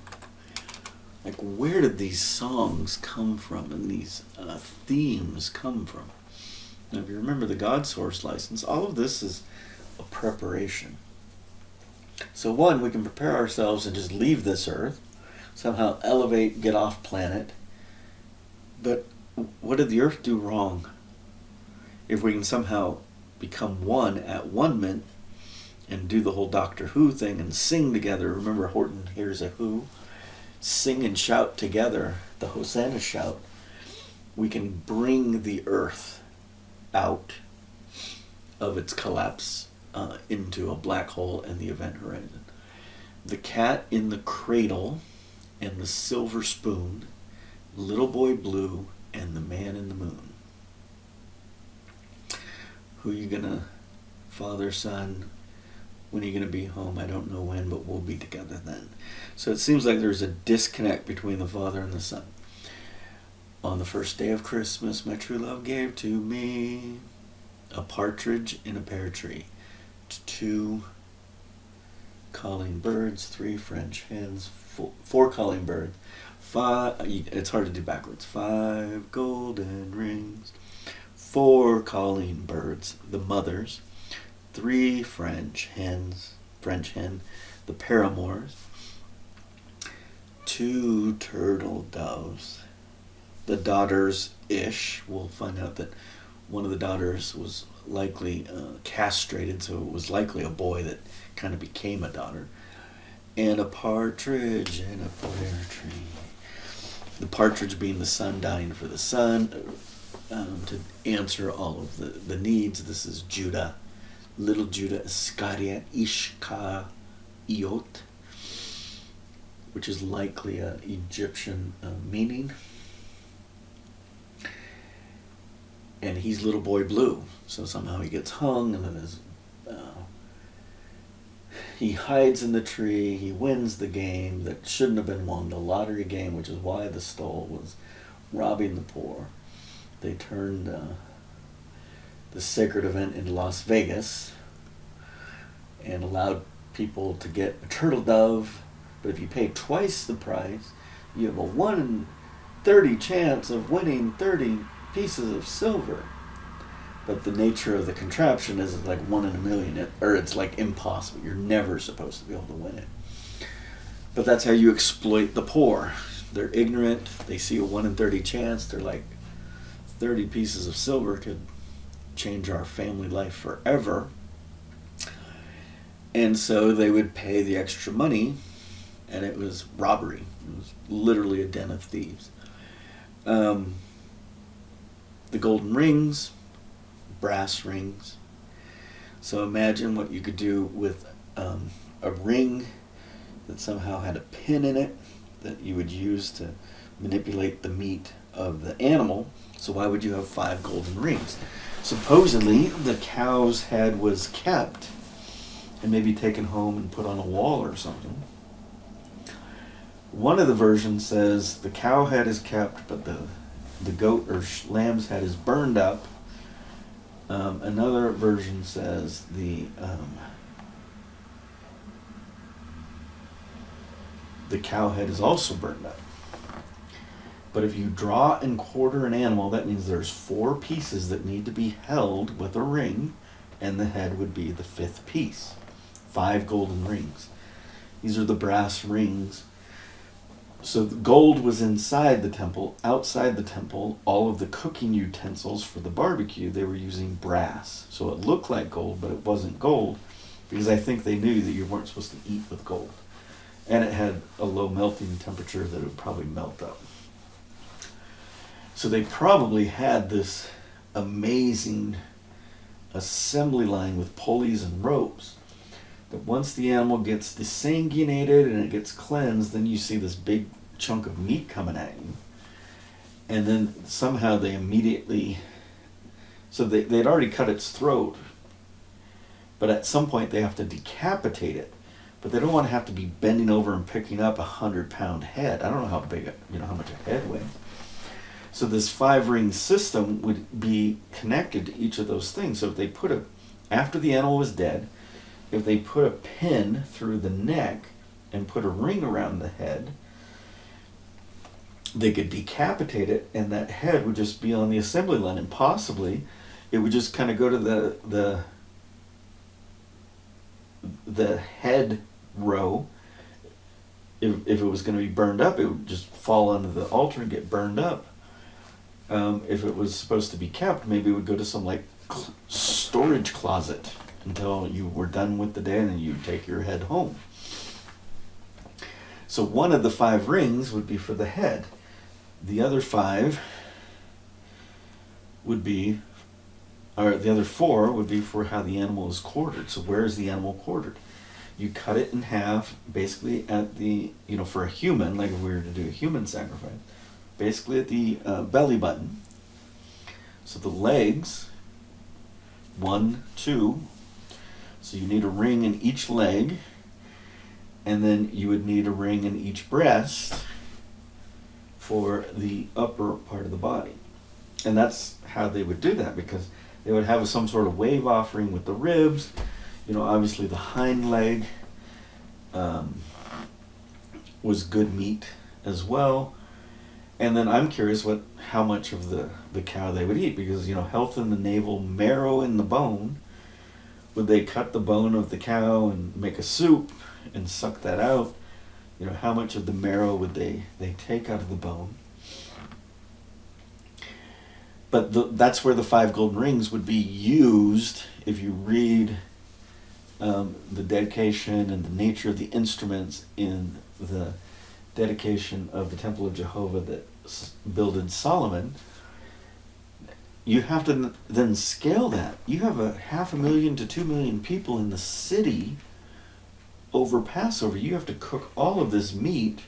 Like, where did these songs come from and these themes come from? Now, if you remember the God Source license, all of this is a preparation. So one, we can prepare ourselves and just leave this earth, somehow elevate, get off planet. But what did the earth do wrong? If we can somehow become one at one mint and do the whole Doctor Who thing and sing together. Remember, Horton hears a Who. Sing and shout together, the Hosanna shout. We can bring the earth out of its collapse into a black hole and the event horizon. The cat in the cradle and the silver spoon, little boy blue, and the man in the moon. Who you gonna, father, son, when are you going to be home? I don't know when, but we'll be together then. So it seems like there's a disconnect between the Father and the Son. On the first day of Christmas, my true love gave to me a partridge in a pear tree, 2 calling birds, 3 French hens, 4 calling birds, 5, it's hard to do backwards, 5 golden rings, 4 calling birds, the mothers, 3 French hen, the paramours, 2 turtle doves, the daughters-ish. We'll find out that one of the daughters was likely castrated, so it was likely a boy that kind of became a daughter, and a partridge in a pear tree. The partridge being the son dying for the son, to answer all of the needs. This is Judah. Little Judah Iscariot, Ishka-iot, which is likely an Egyptian meaning. And he's little boy blue, so somehow he gets hung, and then he hides in the tree. He wins the game that shouldn't have been won, the lottery game, which is why the stole was robbing the poor. They turned the sacred event in Las Vegas and allowed people to get a turtle dove, but if you pay twice the price, you have a 1 in 30 chance of winning 30 pieces of silver. But the nature of the contraption is like 1 in a million, or it's like impossible. You're never supposed to be able to win it. But that's how you exploit the poor. They're ignorant, they see a 1 in 30 chance, they're like, 30 pieces of silver could change our family life forever. And so they would pay the extra money, and it was robbery. It was literally a den of thieves. The golden rings, brass rings. So imagine what you could do with a ring that somehow had a pin in it that you would use to manipulate the meat of the animal. So why would you have 5 golden rings? Supposedly, the cow's head was kept and maybe taken home and put on a wall or something. One of the versions says the cow head is kept, but the goat or lamb's head is burned up. Another version says the cow head is also burned up. But if you draw and quarter an animal, that means there's 4 pieces that need to be held with a ring, and the head would be the 5th piece. 5 golden rings. These are the brass rings. So the gold was inside the temple. Outside the temple, all of the cooking utensils for the barbecue, they were using brass. So it looked like gold, but it wasn't gold, because I think they knew that you weren't supposed to eat with gold. And it had a low melting temperature that it would probably melt up. So they probably had this amazing assembly line with pulleys and ropes, that once the animal gets desanguinated and it gets cleansed, then you see this big chunk of meat coming at you. And then somehow they immediately, so they'd already cut its throat, but at some point they have to decapitate it. But they don't want to have to be bending over and picking up 100-pound head. I don't know how big, how much a head weighs. So this 5-ring system would be connected to each of those things. So if they put after the animal was dead, if they put a pin through the neck and put a ring around the head, they could decapitate it, and that head would just be on the assembly line, and possibly it would just kind of go to the head row. If it was going to be burned up, it would just fall onto the altar and get burned up. If it was supposed to be kept, maybe it would go to some storage closet until you were done with the day, and then you'd take your head home. So one of the 5 rings would be for the head. The other 5 would be, or the other 4 would be for how the animal is quartered. So where is the animal quartered? You cut it in half, basically at the, for a human, like if we were to do a human sacrifice, basically at the belly button. So the legs, 1, 2, so you need a ring in each leg, and then you would need a ring in each breast for the upper part of the body. And that's how they would do that, because they would have some sort of wave offering with the ribs. Obviously the hind leg was good meat as well. And then I'm curious how much of the cow they would eat, because health in the navel, marrow in the bone. Would they cut the bone of the cow and make a soup and suck that out? How much of the marrow would they take out of the bone? But that's where the 5 golden rings would be used. If you read the dedication and the nature of the instruments in the dedication of the Temple of Jehovah that builded Solomon, you have to then scale that. You have 500,000 to 2 million people in the city over Passover. You have to cook all of this meat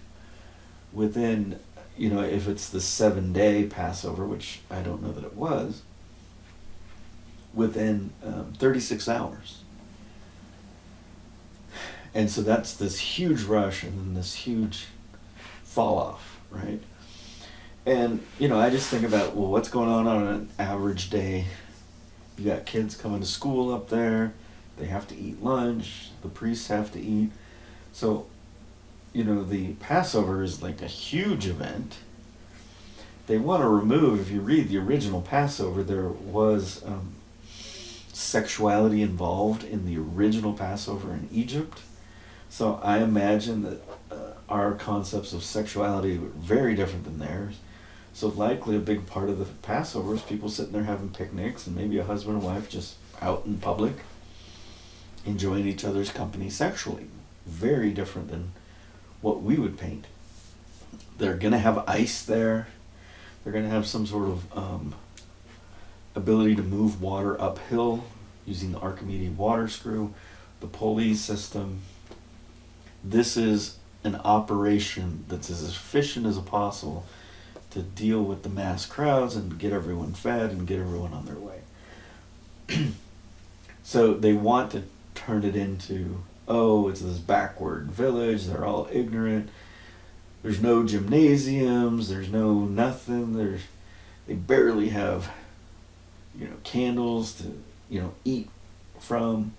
within, if it's the 7-day Passover, which I don't know that it was, within 36 hours. And so that's this huge rush and then this huge fall off, right? And, I just think about, what's going on an average day? You got kids coming to school up there. They have to eat lunch. The priests have to eat. So, the Passover is like a huge event. They want to remove, if you read the original Passover, there was sexuality involved in the original Passover in Egypt. So I imagine that our concepts of sexuality were very different than theirs. So likely a big part of the Passover is people sitting there having picnics, and maybe a husband and wife just out in public enjoying each other's company sexually. Very different than what we would paint. They're going to have ice there. They're going to have some sort of ability to move water uphill using the Archimedes water screw, the pulley system. This is an operation that's as efficient as possible to deal with the mass crowds and get everyone fed and get everyone on their way. So they want to turn it into, it's this backward village, they're all ignorant, there's no gymnasiums, there's no nothing, they barely have candles to eat from.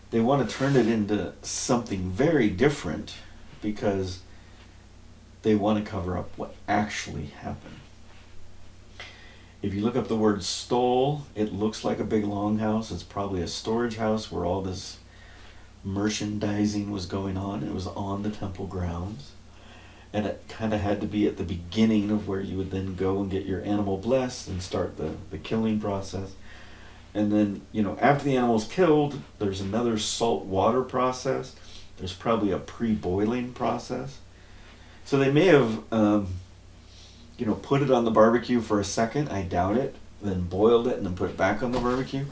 They want to turn it into something very different because they want to cover up what actually happened. If you look up the word stole, it looks like a big longhouse. It's probably a storage house where all this merchandising was going on. It was on the temple grounds. And it kind of had to be at the beginning of where you would then go and get your animal blessed and start the killing process. And then, after the animal's killed, there's another salt water process. There's probably a pre-boiling process. So they may have, put it on the barbecue for a second. I doubt it. Then boiled it and then put it back on the barbecue.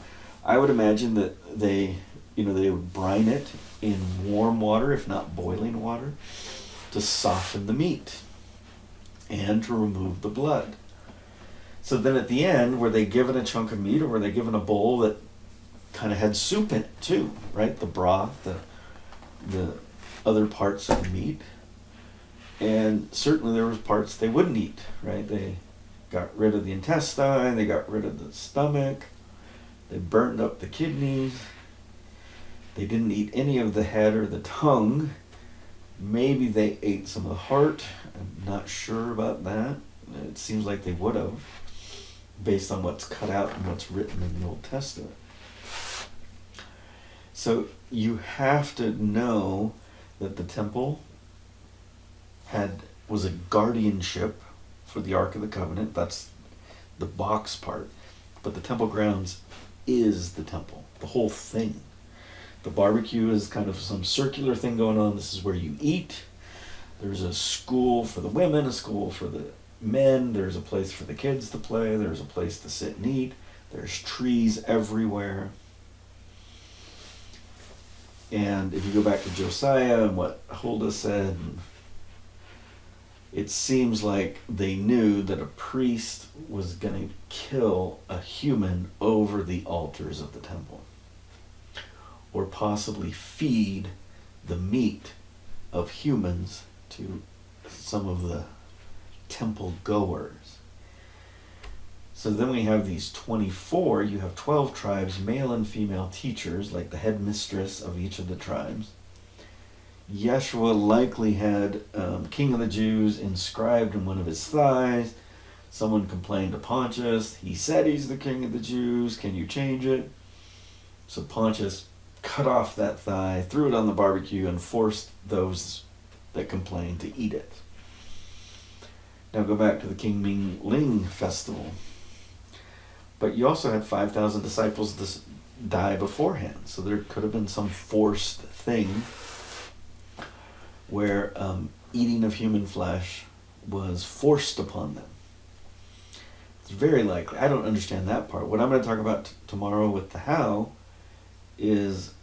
I would imagine that they would brine it in warm water, if not boiling water, to soften the meat and to remove the blood. So then at the end, were they given a chunk of meat or were they given a bowl that kind of had soup in it too, right? The broth, the other parts of the meat. And certainly there was parts they wouldn't eat, right? They got rid of the intestine, they got rid of the stomach, they burned up the kidneys, they didn't eat any of the head or the tongue. Maybe they ate some of the heart. I'm not sure about that. It seems like they would have, based on what's cut out and what's written in the Old Testament. So you have to know that the temple was a guardianship for the Ark of the Covenant. That's the box part. But the temple grounds is the temple, the whole thing. The barbecue is kind of some circular thing going on. This is where you eat. There's a school for the women, a school for the men. There's a place for the kids to play. There's a place to sit and eat. There's trees everywhere. And if you go back to Josiah and what Huldah said, it seems like they knew that a priest was going to kill a human over the altars of the temple, or possibly feed the meat of humans to some of the temple goers. So then we have these 24, you have 12 tribes, male and female teachers, like the headmistress of each of the tribes. Yeshua likely had King of the Jews inscribed in one of his thighs. Someone complained to Pontius. He said he's the King of the Jews. Can you change it? So Pontius cut off that thigh, threw it on the barbecue, and forced those that complained to eat it. Now go back to the King Ming Ling festival. But you also had 5,000 disciples die beforehand. So there could have been some forced thing where eating of human flesh was forced upon them. It's very likely. I don't understand that part. What I'm going to talk about tomorrow with the how is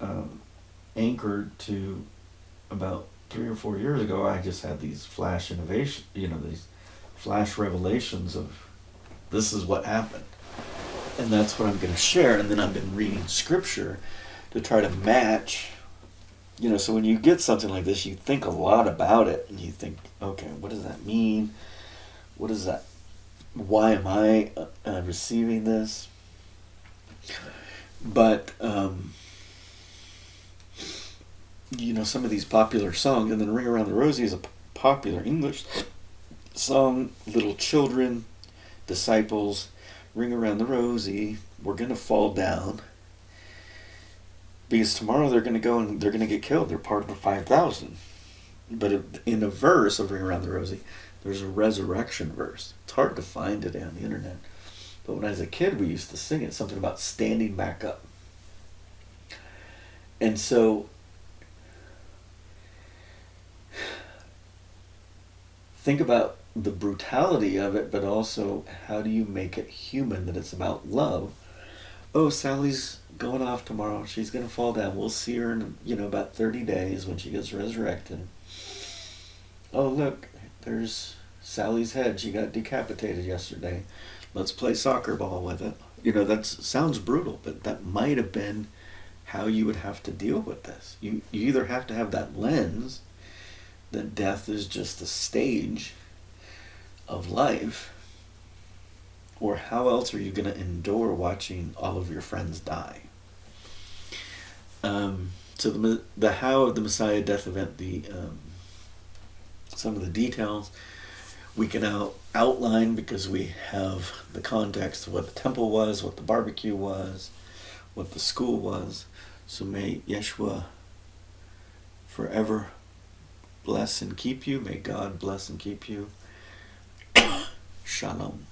anchored to about 3 or 4 years ago. I just had these flash these flash revelations of this is what happened. And that's what I'm going to share. And then I've been reading scripture to try to match. So when you get something like this, you think a lot about it, and you think, okay, what does that mean? What is that? Why am I receiving this? But, some of these popular songs, and then Ring Around the Rosie is a popular English song. Little children, disciples, ring around the Rosie, we're going to fall down. Because tomorrow they're going to go and they're going to get killed. They're part of the 5,000. But in a verse of Ring Around the Rosie, there's a resurrection verse. It's hard to find today on the internet. But when I was a kid, we used to sing it. Something about standing back up. And so, think about the brutality of it, but also how do you make it human, that it's about love. Oh, Sally's going off tomorrow. She's going to fall down. We'll see her in, about 30 days when she gets resurrected. Oh, look, there's Sally's head. She got decapitated yesterday. Let's play soccer ball with it. That sounds brutal, but that might have been how you would have to deal with this. You either have to have that lens that death is just a stage of life, or how else are you going to endure watching all of your friends die? So the how of the Messiah death event, some of the details we can outline because we have the context of what the temple was, what the barbecue was, what the school was. So may Yeshua forever bless and keep you. May God bless and keep you. Shalom.